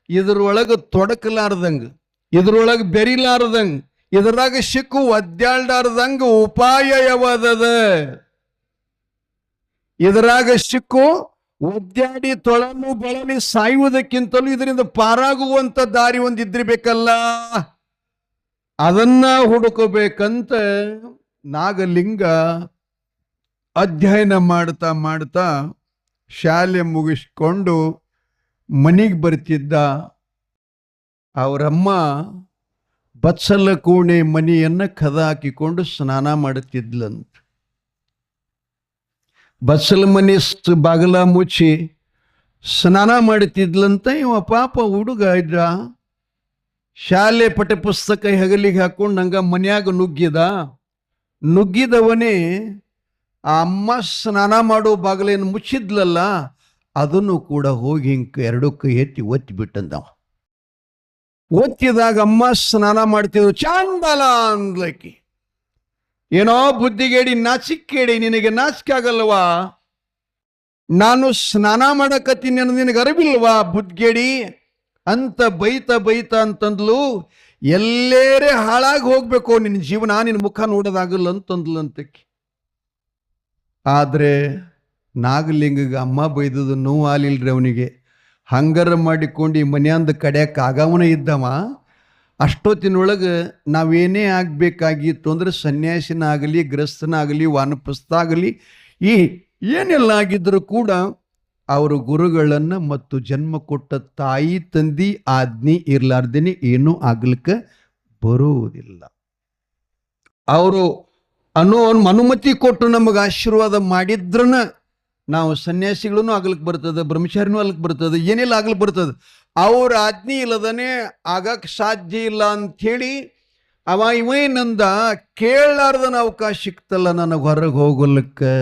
ಇದ್ರೊಳಗೆ ತೊಡಕಲಾರ್ದಂಗೆ, ಇದ್ರೊಳಗೆ ಬೆರಿಲಾರ್ದಂಗೆ, ಇದ್ರಾಗ ಸಿಕ್ಕು ಒದ್ದಾಡ್ಲಾರ್ದಂಗೆ ಉಪಾಯ ಯಾವದದ, ಇದರಾಗ ಸಿಕ್ಕು ಒದ್ದಾಡಿ ತೊಳಲು ಬಳಲಿ ಸಾಯುವುದಕ್ಕಿಂತಲೂ ಇದರಿಂದ ಪಾರಾಗುವಂತ ದಾರಿ ಒಂದಿದ್ರಿಬೇಕಲ್ಲ, ಅದನ್ನ ಹುಡುಕಬೇಕಂತ ನಾಗಲಿಂಗ ಅಧ್ಯಯನ ಮಾಡ್ತಾ ಮಾಡ್ತಾ ಶಾಲೆ ಮುಗಿಸ್ಕೊಂಡು ಮನೆಗೆ ಬರ್ತಿದ್ದ. ಅವರಮ್ಮ ಬಚ್ಚಲ ಕೋಣೆ ಮನೆಯನ್ನ ಕದ ಹಾಕಿಕೊಂಡು ಸ್ನಾನ ಮಾಡುತ್ತಿದ್ಲಂತ. ಬಚ್ಚಲ ಮನೆ ಬಾಗಲ ಮುಚ್ಚಿ ಸ್ನಾನ ಮಾಡುತ್ತಿದ್ಲಂತ. ಇವ ಪಾಪ ಹುಡುಗ ಇದ್ದ, ಶಾಲೆ ಪಠ್ಯ ಪುಸ್ತಕ ಹೆಗಲಿಗೆ ಹಾಕೊಂಡು ಹಂಗ ಮನ್ಯಾಗ ನುಗ್ಗಿದವನೇ ಆ ಅಮ್ಮ ಸ್ನಾನ ಮಾಡೋ ಬಾಗಲೇನು ಮುಚ್ಚಿದ್ಲಲ್ಲ, ಅದನ್ನು ಕೂಡ ಹೋಗಿ ಹಿಂಗೆ ಎರಡಕ್ಕೂ ಎತ್ತಿ ಒತ್ತಿ ಬಿಟ್ಟಂದವ. ಒತ್ತಿದಾಗ ಅಮ್ಮ ಸ್ನಾನ ಮಾಡ್ತಿದ್ರು. ಚಾಂದಲ ಅಂದ್ಲಕ್ಕಿ, ಏನೋ ಬುದ್ಧಿಗೇಡಿ, ನಾಚಿಕೇಡಿ, ನಿನಗೆ ನಾಚಿಕೆ ಆಗಲ್ವಾ, ನಾನು ಸ್ನಾನ ಮಾಡಕತ್ತೀನಿ ಅನ್ನೋದು ನಿನಗೆ ಅರಿವಿಲ್ವಾ ಬುದ್ಧಿಗೇಡಿ ಅಂತ ಬೈತ ಅಂತಂದ್ಲು. ಎಲ್ಲೇರೆ ಹಾಳಾಗಿ ಹೋಗ್ಬೇಕು ನಿನ್ನ ಜೀವನ, ನಿನ್ನ ಮುಖ ನೋಡೋದಾಗಲ್ಲ ಅಂತಂದ್ಲಂತಕ್ಕಿ. ಆದ್ರೆ ನಾಗಲಿಂಗಗೆ ಅಮ್ಮ ಬೈದದು ನೋವು ಆಲಿಲ್ರಿ ಅವನಿಗೆ. ಹಂಗಾರ ಮಾಡಿಕೊಂಡು ಈ ಮನೆಯಂದ ಕಡೆಯಕ್ಕೆ ಆಗವನ ಇದ್ದವ. ಅಷ್ಟೊತ್ತಿನೊಳಗೆ ನಾವೇನೇ ಆಗಬೇಕಾಗಿತ್ತು ಅಂದ್ರೆ ಸನ್ಯಾಸಿನಾಗಲಿ, ಗೃಹಸ್ಥನಾಗಲಿ, ವಾನಪ್ರಸ್ಥಾಗಲಿ, ಈ ಏನೆಲ್ಲ ಆಗಿದ್ರೂ ಕೂಡ ಅವರು ಗುರುಗಳನ್ನು ಮತ್ತು ಜನ್ಮ ಕೊಟ್ಟ ತಾಯಿ ತಂದಿ ಆಜ್ಞೆ ಇರ್ಲಾರ್ದೇನೆ ಏನೂ ಆಗ್ಲಿಕ್ಕೆ ಬರುವುದಿಲ್ಲ. ಅವರು ಅನುಮತಿ ಕೊಟ್ಟು ನಮಗೆ ಆಶೀರ್ವಾದ ಮಾಡಿದ್ರನ ನಾವು ಸನ್ಯಾಸಿಗಳೂ ಆಗ್ಲಿಕ್ಕೆ ಬರ್ತದೆ, ಬ್ರಹ್ಮಚಾರಿನೂ ಆಗ್ಲಿಕ್ಕೆ ಬರ್ತದೆ, ಏನೆಲ್ಲ ಆಗ್ಲಿಕ್ಕೆ ಬರ್ತದೆ. ಅವ್ರ ಆಜ್ಞೆ ಇಲ್ಲದನೆ ಆಗಕ್ಕೆ ಸಾಧ್ಯ ಇಲ್ಲ ಅಂಥೇಳಿ ಇವೇನಂದ, ಕೇಳಲಾರ್ದನ ಅವಕಾಶ ಸಿಕ್ತಲ್ಲ ನನಗೆ ಹೊರಗೆ ಹೋಗಲಿಕ್ಕೆ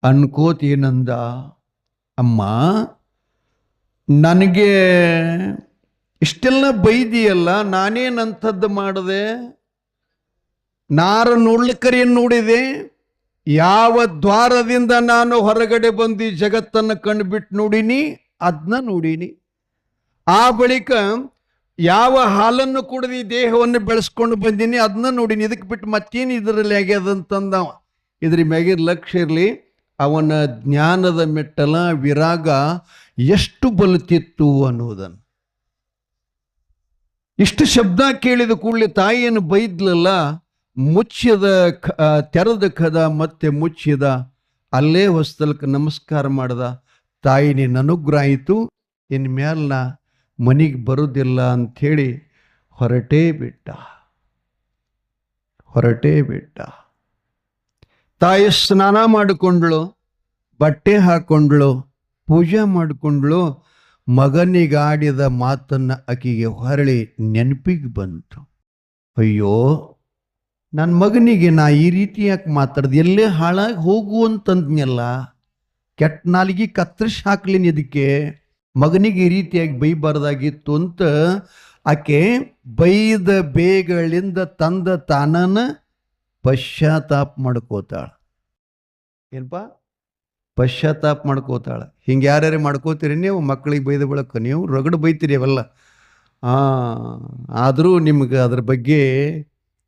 ಅನ್ಕೋತೇನಂದ. ಅಮ್ಮ, ನನಗೆ ಇಷ್ಟೆಲ್ಲ ಬೈದಿಯಲ್ಲ, ನಾನೇನಂಥದ್ದು ಮಾಡಿದೆ, ನಾರ ನೋಡ್ಲಿಕ್ಕರೇನು ನೋಡಿದೆ, ಯಾವ ದ್ವಾರದಿಂದ ನಾನು ಹೊರಗಡೆ ಬಂದು ಜಗತ್ತನ್ನು ಕಂಡುಬಿಟ್ಟು ನೋಡೀನಿ, ಅದನ್ನ ನೋಡೀನಿ. ಆ ಬಳಿಕ ಯಾವ ಹಾಲನ್ನು ಕುಡಿದು ದೇಹವನ್ನು ಬೆಳೆಸ್ಕೊಂಡು ಬಂದೀನಿ, ಅದನ್ನ ನೋಡೀನಿ. ಇದಕ್ಕೆ ಬಿಟ್ಟು ಮತ್ತೇನು ಇದರಲ್ಲಿ ಆಗ್ಯದಂತಂದವ. ಇದ್ರ ಮ್ಯಾಗಿನ ಲಕ್ಷ್ಯ ಇರಲಿ, ಅವನ ಜ್ಞಾನದ ಮೆಟ್ಟಲ ವಿರಾಗ ಎಷ್ಟು ಬಲುತ್ತಿತ್ತು ಅನ್ನೋದನ್ನು. ಇಷ್ಟು ಶಬ್ದ ಕೇಳಿದ ಕೂಡಲೇ ತಾಯಿಯನ್ನು ಬೈದ್ಲಲ್ಲ, ಮುಚ್ಚಿದ ತೆರೆದ ಕದ ಮತ್ತೆ ಮುಚ್ಚಿದ, ಅಲ್ಲೇ ಹೊಸ್ತಲಕ್ಕೆ ನಮಸ್ಕಾರ ಮಾಡ್ದ. ತಾಯಿ ನಿನ್ನ ಅನುಗ್ರಹ ಆಯಿತು, ಇನ್ಮೇಲೆ ನಾ ಮನೆಗೆ ಬರೋದಿಲ್ಲ ಅಂಥೇಳಿ ಹೊರಟೇ ಬಿಟ್ಟ. ತಾಯಿ ಸ್ನಾನ ಮಾಡಿಕೊಂಡ್ಳು, ಬಟ್ಟೆ ಹಾಕೊಂಡ್ಳು, ಪೂಜೆ ಮಾಡಿಕೊಂಡ್ಳು. ಮಗನಿಗಾಡಿದ ಮಾತನ್ನು ಆಕೆಗೆ ಹೊರಳಿ ನೆನಪಿಗೆ ಬಂತು. ಅಯ್ಯೋ, ನನ್ನ ಮಗನಿಗೆ ನಾ ಈ ರೀತಿ ಯಾಕೆ ಮಾತಾಡ್ದು, ಎಲ್ಲೇ ಹಾಳಾಗಿ ಹೋಗು ಅಂತಂದ್ನಲ್ಲ, ಕೆಟ್ಟ ನಾಲಿಗೆ ಕತ್ತರಿಸಿ ಹಾಕ್ಲಿನಿ, ಇದಕ್ಕೆ ಮಗನಿಗೆ ಈ ರೀತಿಯಾಗಿ ಬೈಬಾರ್ದಾಗಿತ್ತು ಅಂತ ಆಕೆ ಬೈದ ಬೇಗಳಿಂದ ತಂದ ತಾನನ ಪಶ್ಚಾತ್ತಾಪ ಮಾಡ್ಕೋತಾಳ. ಏನಪ್ಪ ಪಶ್ಚಾತ್ತಾಪ ಮಾಡ್ಕೋತಾಳ. ಹಿಂಗೆ ಯಾರ್ಯಾರು ಮಾಡ್ಕೋತೀರಿ ನೀವು? ಮಕ್ಕಳಿಗೆ ಬೈದ ಬಳಕ ನೀವು ರಗಡು ಬೈತೀರಿ ಅವೆಲ್ಲ. ಆದರೂ ನಿಮ್ಗೆ ಅದ್ರ ಬಗ್ಗೆ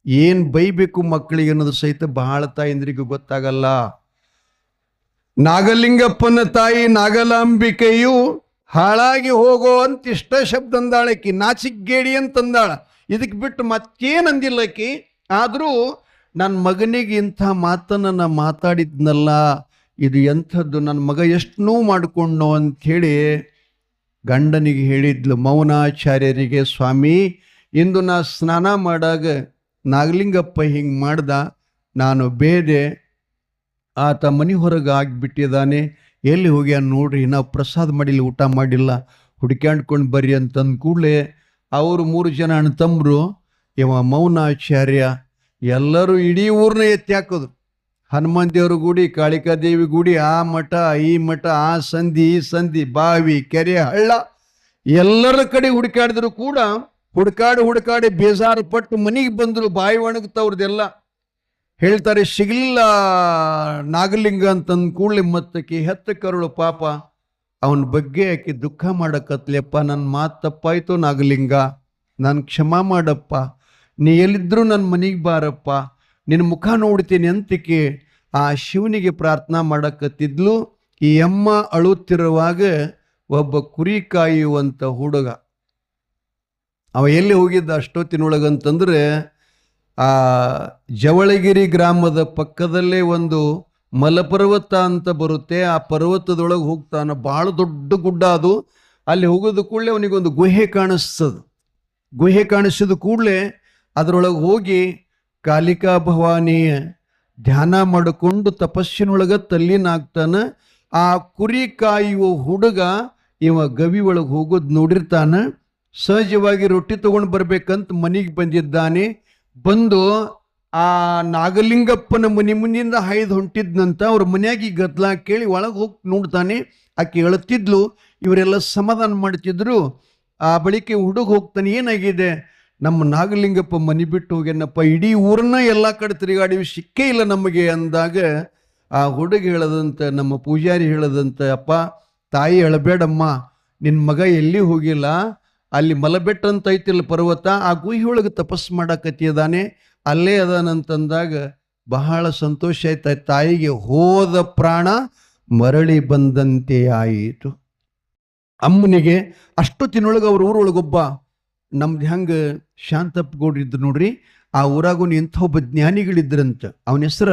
ಏನು ಬೈಬೇಕು ಮಕ್ಕಳಿಗೆ ಅನ್ನೋದು ಸಹಿತ ಬಹಳ ತಾಯಂದ್ರಿಗೂ ಗೊತ್ತಾಗಲ್ಲ. ನಾಗಲಿಂಗಪ್ಪನ ತಾಯಿ ನಾಗಲಾಂಬಿಕೆಯು ಹಾಳಾಗಿ ಹೋಗೋ ಅಂತ ಇಷ್ಟ ಶಬ್ದ ಅಂದಾಳಕಿ, ನಾಚಿಗೇಡಿ ಅಂತಂದಾಳ. ಇದಕ್ಕೆ ಬಿಟ್ಟು ಮತ್ತೇನಂದಿಲ್ಲಕಿ. ಆದರೂ ನನ್ನ ಮಗನಿಗೆ ಇಂಥ ಮಾತನ್ನು ನಾ ಮಾತಾಡಿದ್ನಲ್ಲ, ಇದು ಎಂಥದ್ದು, ನನ್ನ ಮಗ ಎಷ್ಟು ನೋವು ಮಾಡಿಕೊಂಡು ಅಂಥೇಳಿ ಗಂಡನಿಗೆ ಹೇಳಿದ್ಲು. ಮೌನಾಚಾರ್ಯರಿಗೆ, ಸ್ವಾಮಿ ಇಂದು ನಾ ಸ್ನಾನ ಮಾಡಾಗ ನಾಗಲಿಂಗಪ್ಪ ಹಿಂಗೆ ಮಾಡ್ದ, ನಾನು ಬೇದೆ, ಆತ ಮನೆ ಹೊರಗೆ ಆಗಿಬಿಟ್ಟಿದ್ದಾನೆ, ಎಲ್ಲಿ ಹೋಗ್ಯಾನ ನೋಡ್ರಿ, ನಾವು ಪ್ರಸಾದ ಮಾಡಿಲ್ಲ, ಊಟ ಮಾಡಿಲ್ಲ, ಹುಡ್ಕ್ಯಾಂಡ್ಕೊಂಡು ಬರ್ರಿ ಅಂತಂದು ಕೂಡಲೇ ಅವರು 3 ಜನ ಅಣ್ಣ ತಮ್ಮರು, ಇವ ಮೌನಾಚಾರ್ಯ ಎಲ್ಲರೂ ಇಡೀ ಊರನ್ನ ಎತ್ತಿ ಹಾಕೋದು. ಹನುಮಾನ್ ದೇವ್ರ ಗುಡಿ, ಕಾಳಿಕಾದೇವಿ ಗುಡಿ, ಆ ಮಠ ಈ ಮಠ, ಆ ಸಂಧಿ ಈ ಸಂಧಿ, ಬಾವಿ ಕೆರೆ ಹಳ್ಳ ಎಲ್ಲರ ಕಡೆ ಹುಡುಕಾಡಿದ್ರು ಕೂಡ ಹುಡುಕಾಡಿ ಬೇಜಾರು ಪಟ್ಟು ಮನೆಗೆ ಬಂದರು. ಬಾಯಿ ಒಣಗ್ತವ್ರದ್ದೆಲ್ಲ ಹೇಳ್ತಾರೆ, ಸಿಗಲಿಲ್ಲ ನಾಗಲಿಂಗ ಅಂತಂದು ಕೂಡಲೇ ಮತ್ತಕ್ಕೆ ಹೆತ್ತ ಕರುಳು ಪಾಪ ಅವನ ಬಗ್ಗೆ ಆಕೆ ದುಃಖ ಮಾಡಕತ್ಲೆಪ್ಪ, ನನ್ನ ಮಾತು ತಪ್ಪಾಯ್ತು ನಾಗಲಿಂಗ, ನಾನು ಕ್ಷಮಾ ಮಾಡಪ್ಪ, ನೀ ಎಲ್ಲಿದ್ದರೂ ನನ್ನ ಮನೆಗೆ ಬಾರಪ್ಪ, ನಿನ್ನ ಮುಖ ನೋಡ್ತೀನಿ ಅಂತಕ್ಕೆ ಆ ಶಿವನಿಗೆ ಪ್ರಾರ್ಥನಾ ಮಾಡಕತ್ತಿದ್ಲು. ಈ ಅಮ್ಮ ಅಳುತ್ತಿರುವಾಗ ಒಬ್ಬ ಕುರಿ ಕಾಯುವಂಥ ಹುಡುಗ, ಅವ ಎಲ್ಲಿ ಹೋಗಿದ್ದ ಅಷ್ಟೊತ್ತಿನೊಳಗಂತಂದ್ರೆ ಆ ಜವಳಗಿರಿ ಗ್ರಾಮದ ಪಕ್ಕದಲ್ಲೇ ಒಂದು ಮಲಪರ್ವತ ಅಂತ ಬರುತ್ತೆ. ಆ ಪರ್ವತದೊಳಗೆ ಹೋಗ್ತಾನೆ, ಭಾಳ ದೊಡ್ಡ ಗುಡ್ಡ ಅದು. ಅಲ್ಲಿ ಹೋಗೋದು ಕೂಡಲೇ ಅವನಿಗೊಂದು ಗುಹೆ ಕಾಣಿಸ್ತದ. ಗುಹೆ ಕಾಣಿಸಿದ ಕೂಡಲೇ ಅದರೊಳಗೆ ಹೋಗಿ ಕಾಲಿಕಾ ಭವಾನಿಯ ಧ್ಯಾನ ಮಾಡಿಕೊಂಡು ತಪಸ್ಸಿನೊಳಗೆ ತಲ್ಲೀನಾಗ್ತಾನೆ. ಆ ಕುರಿ ಕಾಯುವ ಹುಡುಗ ಇವ ಗವಿ ಒಳಗೆ ಹೋಗೋದು ನೋಡಿರ್ತಾನೆ. ಸಹಜವಾಗಿ ರೊಟ್ಟಿ ತೊಗೊಂಡು ಬರ್ಬೇಕಂತ ಮನೆಗೆ ಬಂದಿದ್ದಾನೆ. ಬಂದು ಆ ನಾಗಲಿಂಗಪ್ಪನ ಮನೆ ಮುಂದಿಂದ ಹಾಯ್ದು ಹೊಂಟಿದ್ನಂತ. ಅವ್ರ ಮನ್ಯಾಗ ಈ ಗದ್ಲ ಕೇಳಿ ಒಳಗೆ ಹೋಗಿ ನೋಡ್ತಾನೆ. ಆಕೆ ಹೇಳ್ತಿದ್ಲು, ಇವರೆಲ್ಲ ಸಮಾಧಾನ ಮಾಡ್ತಿದ್ರು. ಆ ಬಳಿಕೆ ಹುಡುಗ ಹೋಗ್ತಾನೆ, ಏನಾಗಿದೆ, ನಮ್ಮ ನಾಗಲಿಂಗಪ್ಪ ಮನೆ ಬಿಟ್ಟು ಹೋಗ್ಯಾನಪ್ಪ, ಇಡೀ ಊರನ್ನ ಎಲ್ಲ ಕಡೆ ತಿರುಗಾಡಿವಿ, ಸಿಕ್ಕೇ ಇಲ್ಲ ನಮಗೆ ಅಂದಾಗ ಆ ಹುಡುಗ ಹೇಳದಂತ, ನಮ್ಮ ಪೂಜಾರಿ ಹೇಳದಂತ, ಅಪ್ಪ ತಾಯಿ ಅಳಬೇಡಮ್ಮ, ನಿನ್ನ ಮಗ ಎಲ್ಲಿ ಹೋಗಿಲ್ಲ, ಅಲ್ಲಿ ಮಲಬೆಟ್ಟ ಅಂತ ಐತಿಲ್ಲ ಪರ್ವತ, ಆ ಗುಹೆ ಒಳಗೆ ತಪಸ್ಸು ಮಾಡಕತ್ತಿದ್ದಾನೆ, ಅಲ್ಲೇ ಅದಾನಂತಂದಾಗ ಬಹಳ ಸಂತೋಷ ಆಯ್ತು. ತಾಯಿಗೆ ಹೋದ ಪ್ರಾಣ ಮರಳಿ ಬಂದಂತೆ ಆಯಿತು. ಅಮ್ಮನಿಗೆ ಅಷ್ಟೊತ್ತಿನೊಳಗೆ ಅವ್ರ ಊರೊಳಗೊಬ್ಬ ನಮ್ದು ಹೆಂಗೆ ಶಾಂತಪ್ಪ ಗೌಡ್ರಿದ್ರು ನೋಡ್ರಿ, ಆ ಊರಾಗೂ ಇಂಥ ಒಬ್ಬ ಜ್ಞಾನಿಗಳಿದ್ರಂತ. ಅವನ ಹೆಸರ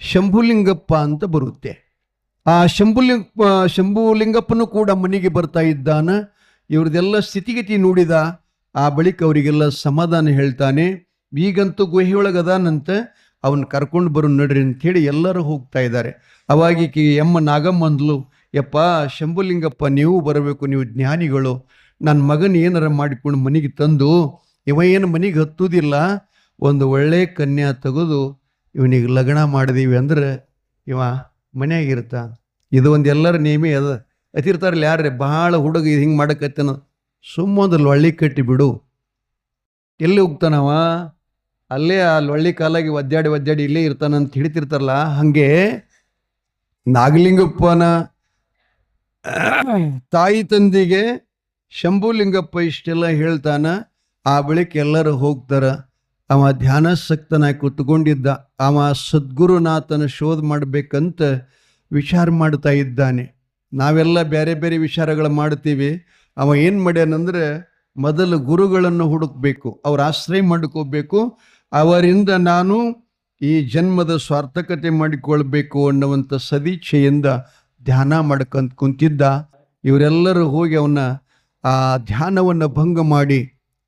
ಶಂಭುಲಿಂಗಪ್ಪ ಅಂತ ಬರುತ್ತೆ. ಆ ಶಂಭುಲಿಂಗಪ್ಪನೂ ಕೂಡ ಮನೆಗೆ ಬರ್ತಾ ಇದ್ದಾನ. ಇವ್ರದೆಲ್ಲ ಸ್ಥಿತಿಗತಿ ನೋಡಿದ. ಆ ಬಳಿಕ ಅವರಿಗೆಲ್ಲ ಸಮಾಧಾನ ಹೇಳ್ತಾನೆ. ಈಗಂತೂ ಗುಹೆಯೊಳಗೆ ಅದಾನಂತ, ಅವನ್ನ ಕರ್ಕೊಂಡು ಬರೋ ನಡ್ರಿ ಅಂಥೇಳಿ ಎಲ್ಲರೂ ಹೋಗ್ತಾ ಇದ್ದಾರೆ. ಅವಾಗೀಕೆ ಎಮ್ಮ ನಾಗಮ್ಮಂದ್ಲು, ಯಪ್ಪ ಶಂಭುಲಿಂಗಪ್ಪ ನೀವು ಬರಬೇಕು, ನೀವು ಜ್ಞಾನಿಗಳು, ನನ್ನ ಮಗನ ಏನಾರ ಮಾಡಿಕೊಂಡು ಮನೆಗೆ ತಂದು, ಇವ ಏನು ಮನೆಗೆ ಹತ್ತುವುದಿಲ್ಲ, ಒಂದು ಒಳ್ಳೆ ಕನ್ಯಾ ತೆಗೆದು ಇವನಿಗೆ ಲಗ್ನ ಮಾಡಿದೀವಿ ಅಂದ್ರೆ ಇವ ಮನೆಯಾಗಿರ್ತ. ಇದು ಒಂದು ಎಲ್ಲರ ನೇಮಿ ಅದ. ಅತಿರ್ತಾರಲ್ಲ ಯಾರೇ ಭಾಳ ಹುಡುಗ ಹಿಂಗೆ ಮಾಡಕತ್ತೇನ, ಸುಮ್ಮೊಂದು ಲೊಳ್ಳಿ ಕಟ್ಟಿ ಬಿಡು. ಎಲ್ಲಿ ಹೋಗ್ತಾನವ, ಅಲ್ಲೇ ಆ ಲೊಳ್ಳಿ ಕಾಲಾಗಿ ಒದ್ದಾಡಿ ಇಲ್ಲೇ ಇರ್ತಾನಂತ ಹಿಡಿತಿರ್ತಾರಲ್ಲ, ಹಾಗೆ ನಾಗಲಿಂಗಪ್ಪನ ತಾಯಿ ತಂದಿಗೆ ಶಂಭುಲಿಂಗಪ್ಪ ಇಷ್ಟೆಲ್ಲ ಹೇಳ್ತಾನ. ಆ ಬಳಿಕ ಎಲ್ಲರೂ ಹೋಗ್ತಾರ. ಅವ ಧ್ಯಾನಾಸಕ್ತನಾಗಿ ಕೂತ್ಕೊಂಡಿದ್ದ. ಅವ ಸದ್ಗುರುನಾಥನ ಶೋಧ ಮಾಡಬೇಕಂತ ವಿಚಾರ ಮಾಡ್ತಾ ಇದ್ದಾನೆ. ನಾವೆಲ್ಲ ಬೇರೆ ಬೇರೆ ವಿಚಾರಗಳು ಮಾಡ್ತೀವಿ. ಅವ ಏನು ಮಾಡ್ಯಾನಂದ್ರೆ, ಮೊದಲು ಗುರುಗಳನ್ನು ಹುಡುಕಬೇಕು, ಅವ್ರ ಆಶ್ರಯ ಮಾಡ್ಕೋಬೇಕು, ಅವರಿಂದ ನಾನು ಈ ಜನ್ಮದ ಸಾರ್ಥಕತೆ ಮಾಡಿಕೊಳ್ಬೇಕು ಅನ್ನುವಂಥ ಸದೀಚ್ಛೆಯಿಂದ ಧ್ಯಾನ ಮಾಡ್ಕೊಂತ ಕುಂತಿದ್ದ. ಇವರೆಲ್ಲರೂ ಹೋಗಿ ಅವನ ಆ ಧ್ಯಾನವನ್ನು ಭಂಗ ಮಾಡಿ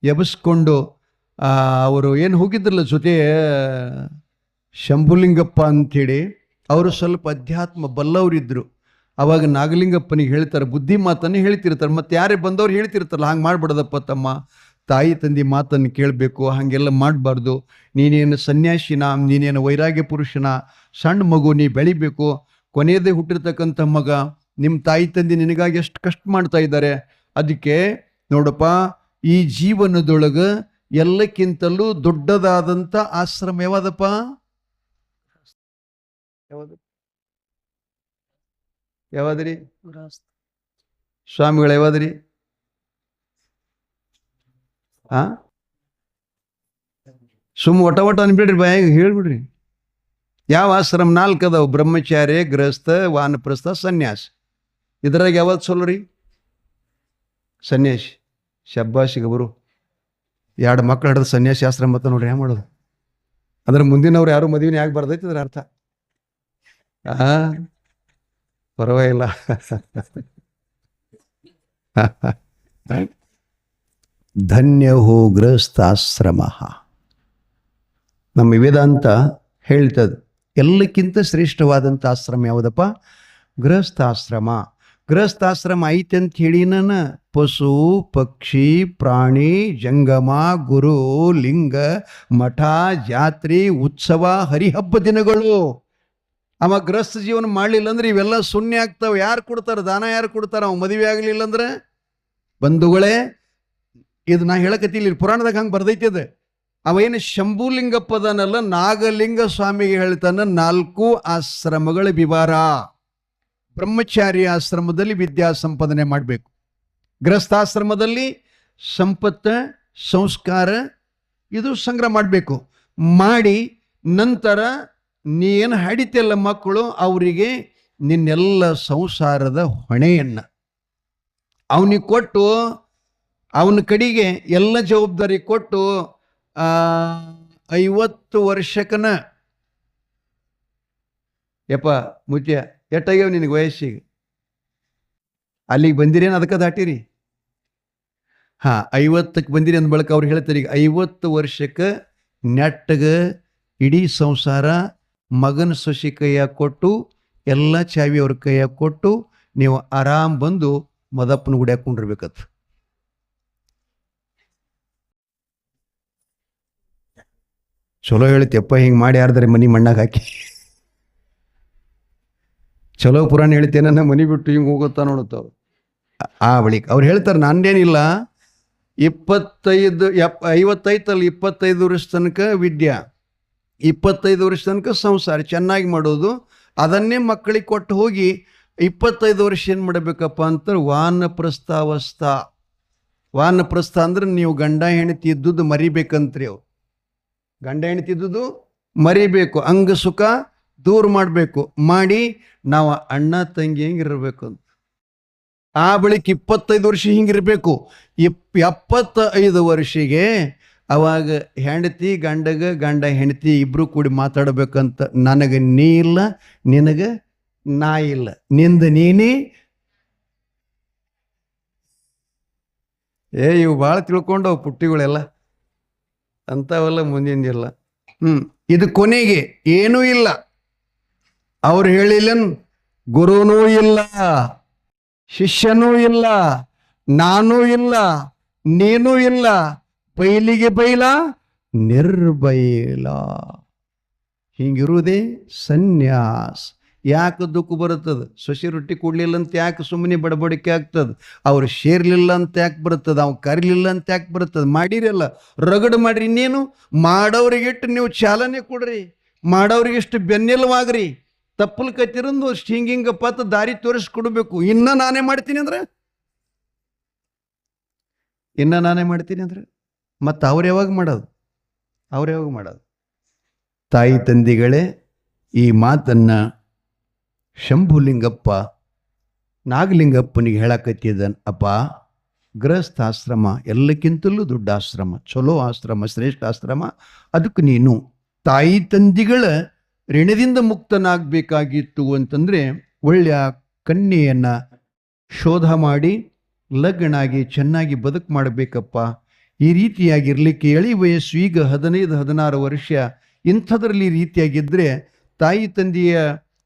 ಎಬ್ಬಿಸ್ಕೊಂಡು, ಅವರು ಏನು ಹೋಗಿದ್ರಲ್ಲ ಜೊತೆ ಶಂಭುಲಿಂಗಪ್ಪ ಅಂಥೇಳಿ, ಅವರು ಸ್ವಲ್ಪ ಅಧ್ಯಾತ್ಮ ಬಲ್ಲವರಿದ್ದರು. ಅವಾಗ ನಾಗಲಿಂಗಪ್ಪನಿಗೆ ಹೇಳ್ತಾರೆ, ಬುದ್ಧಿ ಮಾತನ್ನು ಹೇಳ್ತಿರ್ತಾರೆ. ಮತ್ತೆ ಯಾರೇ ಬಂದವ್ರು ಹೇಳ್ತಿರ್ತಾರಲ್ಲ, ಹಂಗೆ ಮಾಡ್ಬಿಡದಪ್ಪ ತಮ್ಮ, ತಾಯಿ ತಂದೆ ಮಾತನ್ನು ಕೇಳಬೇಕು, ಹಾಗೆಲ್ಲ ಮಾಡಬಾರ್ದು. ನೀನೇನು ಸನ್ಯಾಸಿನ, ನೀನೇನು ವೈರಾಗ್ಯ ಪುರುಷನ, ಸಣ್ಣ ಮಗು, ನೀ ಬೆಳಿಬೇಕು. ಕೊನೆಯದೇ ಹುಟ್ಟಿರ್ತಕ್ಕಂಥ ಮಗ, ನಿಮ್ಮ ತಾಯಿ ತಂದೆ ನಿನಗಾಗಿ ಎಷ್ಟು ಕಷ್ಟ ಮಾಡ್ತಾ ಇದ್ದಾರೆ. ಅದಕ್ಕೆ ನೋಡಪ್ಪ, ಈ ಜೀವನದೊಳಗೆ ಎಲ್ಲಕ್ಕಿಂತಲೂ ದೊಡ್ಡದಾದಂಥ ಆಶ್ರಮ ಯಾವ್ದಪ್ಪ? ಯಾವ್ದ್ರಿ ಸ್ವಾಮಿಗಳು? ಯಾವ್ದ್ರಿ? ಸುಮ್ಮ ಒಟ ಅನ್ಬಿಡ್ರಿ, ಬಾಯಾಗ ಹೇಳ್ಬಿಡ್ರಿ. ಯಾವ ಆಶ್ರಮ? 4 ಅದಾವ: ಬ್ರಹ್ಮಚಾರ್ಯ, ಗೃಹಸ್ಥ, ವಾನಪ್ರಸ್ಥ, ಸನ್ಯಾಸ. ಇದ್ರಾಗ ಯಾವತ್ತು ಸೋಲ್ರಿ? ಸನ್ಯಾಸಿ. ಶಬ್ಬಾಸಿಗೆ ಬರು 2 ಮಕ್ಕಳು ಹಿಡಿದು ಸನ್ಯಾಸಿ ಆಶ್ರಮ ಅಂತ ನೋಡ್ರಿ, ಹೆಂಗೆ ಮಾಡೋದು? ಅದ್ರ ಮುಂದಿನವ್ರು ಯಾರು ಮದುವೆನೇ ಆಗಿ ಬರ್ದೈತಿ ಅದ್ರ ಅರ್ಥ. ಪರವಾಗಿಲ್ಲ. ಧನ್ಯಹೋ ಗೃಹಸ್ಥಾಶ್ರಮ. ನಮ್ಮ ವೇದಾಂತ ಹೇಳ್ತದೆ, ಎಲ್ಲಕ್ಕಿಂತ ಶ್ರೇಷ್ಠವಾದಂಥ ಆಶ್ರಮ ಯಾವುದಪ್ಪ? ಗೃಹಸ್ಥಾಶ್ರಮ. ಗೃಹಸ್ಥಾಶ್ರಮ ಐತೆ ಅಂತ ಹೇಳಿ ನಾನು ಪಶು ಪಕ್ಷಿ ಪ್ರಾಣಿ ಜಂಗಮ ಗುರು ಲಿಂಗ ಮಠ ಜಾತ್ರೆ ಉತ್ಸವ ಹರಿಹಬ್ಬ ದಿನಗಳು ಅವ ಗೃಹಸ್ಥ ಜೀವನ ಮಾಡಲಿಲ್ಲ ಅಂದ್ರೆ ಇವೆಲ್ಲ ಶೂನ್ಯ ಆಗ್ತಾವೆ. ಯಾರು ಕೊಡ್ತಾರೆ ದಾನ? ಯಾರು ಕೊಡ್ತಾರೆ? ಅವ ಮದುವೆ ಆಗಲಿಲ್ಲ ಅಂದ್ರೆ? ಬಂಧುಗಳೇ, ಇದು ನಾ ಹೇಳಕತ್ತಿಲ್ಲ, ಪುರಾಣದಾಗ ಹಂಗೆ ಬರ್ದೈತಿ ಅದು. ಅವೇನು ಶಂಭುಲಿಂಗಪ್ಪದನಲ್ಲ, ನಾಗಲಿಂಗ ಸ್ವಾಮಿಗೆ ಹೇಳ್ತಾನೆ 4 ಆಶ್ರಮಗಳ ವಿವರ. ಬ್ರಹ್ಮಚಾರಿ ಆಶ್ರಮದಲ್ಲಿ ವಿದ್ಯಾ ಸಂಪಾದನೆ ಮಾಡಬೇಕು, ಗೃಹಸ್ಥಾಶ್ರಮದಲ್ಲಿ ಸಂಪತ್ತ ಸಂಸ್ಕಾರ ಇದು ಸಂಗ್ರಹ ಮಾಡಬೇಕು. ಮಾಡಿ ನಂತರ ನೀನು ಹಡಿತೆಲ್ಲ ಮಕ್ಕಳು, ಅವರಿಗೆ ನಿನ್ನೆಲ್ಲ ಸಂಸಾರದ ಹೊಣೆಯನ್ನು ಅವನಿಗೆ ಕೊಟ್ಟು, ಅವನ ಕಡೆಗೆ ಎಲ್ಲ ಜವಾಬ್ದಾರಿ ಕೊಟ್ಟು 50 ವರ್ಷಕ್ಕನ ಯಪ್ಪ ಮುತ್ಯ ಎಟ್ಟಾಗ್ಯಾವ ನಿನಗೆ ವಯಸ್ಸಿಗೆ? ಅಲ್ಲಿಗೆ ಬಂದಿರೇನು? ಅದಕ್ಕೆ ದಾಟಿರಿ. 50ಕ್ಕೆ ಬಂದಿರಿ ಅಂದ ಬಳಿಕ ಅವ್ರು ಹೇಳ್ತಾರೆ, ಈಗ 50 ವರ್ಷಕ್ಕೆ ನೆಟ್ಟಗೆ ಇಡೀ ಸಂಸಾರ ಮಗನ ಸೊಸಿ ಕೈಯಾಗ ಕೊಟ್ಟು, ಎಲ್ಲ ಚಾವಿ ಅವ್ರ ಕೈಯಾಗ ಕೊಟ್ಟು, ನೀವು ಆರಾಮ್ ಬಂದು ಮದಪ್ಪನ ಗುಡಿ ಹಾಕೊಂಡಿರ್ಬೇಕತ್ತ. ಚಲೋ ಹೇಳ್ತಿಯಪ್ಪ, ಹಿಂಗೆ ಮಾಡಿ ಯಾರ್ದಾರೆ ಮನೆ ಮಣ್ಣಾಗ ಹಾಕಿ. ಚಲೋ ಪುರಾಣ ಹೇಳ್ತೇನೆ, ನಮ್ಮ ಮನೆ ಬಿಟ್ಟು ಹಿಂಗೆ ಹೋಗುತ್ತಾ ನೋಡುತ್ತವ್ರು. ಆ ಬಳಿಕ ಅವ್ರು ಹೇಳ್ತಾರೆ, ನಾನೇನಿಲ್ಲ 55 25 ವರ್ಷ ತನಕ ವಿದ್ಯಾ, 25 ವರ್ಷ ತನಕ ಸಂಸಾರ ಚೆನ್ನಾಗಿ ಮಾಡೋದು, ಅದನ್ನೇ ಮಕ್ಕಳಿಗೆ ಕೊಟ್ಟು ಹೋಗಿ 25 ವರ್ಷ ಏನು ಮಾಡಬೇಕಪ್ಪ ಅಂತ ವಾನಪ್ರಸ್ಥಾವಸ್ಥಾ. ವಾನಪ್ರಸ್ಥ ಅಂದ್ರೆ ನೀವು ಗಂಡ ಹೆಂಡತಿ ಇದ್ದುದು ಮರಿಬೇಕಂತ್ರಿ. ಅವ್ರು ಗಂಡ ಹೆಂಡತಿ ಇದ್ದುದು ಮರಿಬೇಕು, ಅಂಗ ಸುಖ ದೂರ ಮಾಡಬೇಕು, ಮಾಡಿ ನಾವು ಅಣ್ಣ ತಂಗಿ ಹಿಂಗಿರ್ಬೇಕು ಅಂತ. ಆ ಬಳಿಕ 25 ವರ್ಷ ಹಿಂಗಿರ್ಬೇಕು. 75 ವರ್ಷಿಗೆ ಅವಾಗ ಹೆಂಡತಿ ಗಂಡ ಹೆಂಡತಿ ಇಬ್ರು ಕೂಡಿ ಮಾತಾಡ್ಬೇಕಂತ. ನನಗೆ ನೀ ಇಲ್ಲ, ನಿನಗೆ ನಾ ಇಲ್ಲ, ನಿಂದ ನೀನೇ. ಇವು ಭಾಳ ತಿಳ್ಕೊಂಡವು ಪುಟ್ಟಿಗಳೆಲ್ಲ, ಅಂಥವೆಲ್ಲ ಮುಂದಿನಿಲ್ಲ. ಇದು ಕೊನೆಗೆ ಏನೂ ಇಲ್ಲ. ಅವ್ರು ಹೇಳಿಲ್ಲ, ಗುರುನೂ ಇಲ್ಲ, ಶಿಷ್ಯನೂ ಇಲ್ಲ, ನಾನೂ ಇಲ್ಲ, ನೀನೂ ಇಲ್ಲ, ಬೈಲಿಗೆ ಬೈಲ ನಿರ್ಬೈಲ. ಹಿಂಗಿರುವುದೇ ಸನ್ಯಾಸ. ಯಾಕೆ ದುಃಖ ಬರುತ್ತದೆ? ಸೊಸೆ ರೊಟ್ಟಿ ಕೊಡಲಿಲ್ಲ ಅಂತ ಯಾಕೆ ಸುಮ್ಮನೆ ಬಡಬಡಿಕೆ ಆಗ್ತದೆ? ಅವ್ರು ಸೇರ್ಲಿಲ್ಲ ಅಂತ ಯಾಕೆ ಬರ್ತದೆ? ಅವ್ನು ಕರಿಲಿಲ್ಲ ಅಂತ ಯಾಕೆ ಬರ್ತದೆ? ಮಾಡಿರಲ್ಲ, ರಗಡು ಮಾಡ್ರಿ. ಇನ್ನೇನು ಮಾಡೋರಿಗಿಟ್ಟು ನೀವು ಚಾಲನೆ ಕೊಡ್ರಿ, ಮಾಡೋರಿಗಿಷ್ಟು ಬೆನ್ನೆಲುವಾಗ್ರಿ. ತಪ್ಪಲು ಕತ್ತಿರಂದು ಹಿಂಗಿಂಗಪ್ಪ ಅಂತ ದಾರಿ ತೋರಿಸ್ಕೊಡ್ಬೇಕು. ಇನ್ನು ನಾನೇ ಮಾಡ್ತೀನಿ ಅಂದ್ರೆ ಮತ್ತು ಅವ್ರು ಯಾವಾಗ ಮಾಡೋದು? ತಾಯಿ ತಂದೆಗಳೇ, ಈ ಮಾತನ್ನು ಶಂಭುಲಿಂಗಪ್ಪ ನಾಗಲಿಂಗಪ್ಪನಿಗೆ ಹೇಳಕತ್ತಿದ್ದನ್. ಅಪ್ಪ, ಗೃಹಸ್ಥಾಶ್ರಮ ಎಲ್ಲಕ್ಕಿಂತಲೂ ದೊಡ್ಡ ಆಶ್ರಮ, ಚಲೋ ಆಶ್ರಮ, ಶ್ರೇಷ್ಠ ಆಶ್ರಮ. ಅದಕ್ಕೆ ನೀನು ತಾಯಿ ತಂದೆಗಳ ಋಣದಿಂದ ಮುಕ್ತನಾಗಬೇಕಾಗಿತ್ತು ಅಂತಂದರೆ ಒಳ್ಳೆಯ ಕನ್ಯೆಯನ್ನು ಶೋಧ ಮಾಡಿ ಲಗ್ನಾಗಿ ಚೆನ್ನಾಗಿ ಬದುಕು ಮಾಡಬೇಕಪ್ಪ. ಈ ರೀತಿಯಾಗಿರಲಿಕ್ಕೆ ಎಳಿ ವಯಸ್ಸು ಈಗ 15-16 ವರ್ಷ, ಇಂಥದ್ರಲ್ಲಿ ಈ ರೀತಿಯಾಗಿದ್ದರೆ ತಾಯಿ ತಂದೆಯ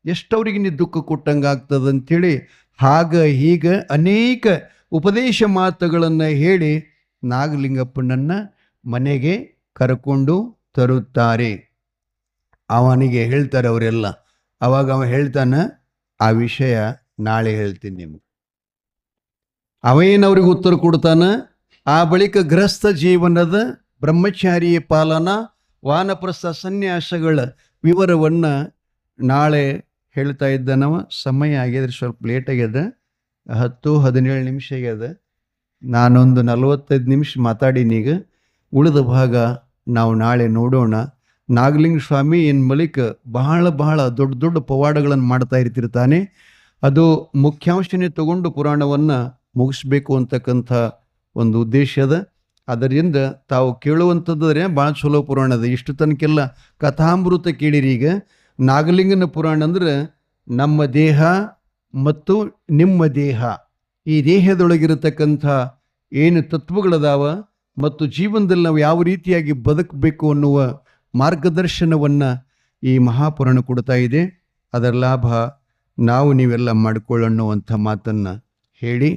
ಎಷ್ಟವ್ರಿಗೆ ನೀ ದುಃಖ ಕೊಟ್ಟಂಗೆ ಆಗ್ತದೆ ಅಂಥೇಳಿ ಹಾಗ ಹೀಗ ಅನೇಕ ಉಪದೇಶ ಮಾತುಗಳನ್ನು ಹೇಳಿ ನಾಗಲಿಂಗಪ್ಪನನ್ನು ಮನೆಗೆ ಕರ್ಕೊಂಡು ತರುತ್ತಾರೆ. ಅವನಿಗೆ ಹೇಳ್ತಾರೆ ಅವರೆಲ್ಲ. ಅವಾಗ ಅವ ಹೇಳ್ತಾನೆ, ಆ ವಿಷಯ ನಾಳೆ ಹೇಳ್ತೀನಿ ನಿಮ್ಗೆ. ಅವೇನವ್ರಿಗೆ ಉತ್ತರ ಕೊಡ್ತಾನೆ. ಆ ಬಳಿಕ ಗೃಹಸ್ಥ ಜೀವನದ ಬ್ರಹ್ಮಚಾರಿಯ ಪಾಲನ ವಾನಪ್ರಸ್ಥ ಸನ್ಯಾಸಗಳ ವಿವರವನ್ನು ನಾಳೆ ಹೇಳ್ತಾ ಇದ್ದಾನವ. ಸಮಯ ಆಗ್ಯದ್ರೆ ಸ್ವಲ್ಪ ಲೇಟ್ ಆಗ್ಯದ, 10-17 ನಿಮಿಷ ಆಗ್ಯದ. ನಾನೊಂದು 45 ನಿಮಿಷ ಮಾತಾಡೀನೀಗ. ಉಳಿದ ಭಾಗ ನಾವು ನಾಳೆ ನೋಡೋಣ. ನಾಗಲಿಂಗ ಸ್ವಾಮಿ ಬಳಿಕ ಬಹಳ ದೊಡ್ಡ ದೊಡ್ಡ ಪವಾಡಗಳನ್ನು ಮಾಡ್ತಾ ಇರ್ತಿರ್ತಾನೆ. ಅದು ಮುಖ್ಯಾಂಶನೇ ತಗೊಂಡು ಪುರಾಣವನ್ನು ಮುಗಿಸ್ಬೇಕು ಅಂತಕ್ಕಂಥ ಒಂದು ಉದ್ದೇಶ ಅದ. ಅದರಿಂದ ತಾವು ಕೇಳುವಂಥದ್ದರೆ ಭಾಳ ಚಲೋ ಪುರಾಣ ಅದ. ಇಷ್ಟು ತನಕೆಲ್ಲ ಕಥಾಮೃತ ಕೇಳಿರಿ. ಈಗ ನಾಗಲಿಂಗನ ಪುರಾಣ ಅಂದ್ರೆ ನಮ್ಮ ದೇಹ ಮತ್ತು ನಿಮ್ಮ ದೇಹ, ಈ ದೇಹದೊಳಗಿರತಕ್ಕಂಥ ಏನು ತತ್ವಗಳದಾವ ಮತ್ತು ಜೀವನದಲ್ಲಿ ನಾವು ಯಾವ ರೀತಿಯಾಗಿ ಬದುಕಬೇಕು ಅನ್ನುವ ಮಾರ್ಗದರ್ಶನವನ್ನು ಈ ಮಹಾಪುರಾಣ ಕೊಡ್ತಾ ಇದೆ. ಅದರ ಲಾಭ ನಾವು ನೀವೆಲ್ಲ ಮಾಡಿಕೊಳ್ಳುವಂಥ ಮಾತನ್ನು ಹೇಳಿ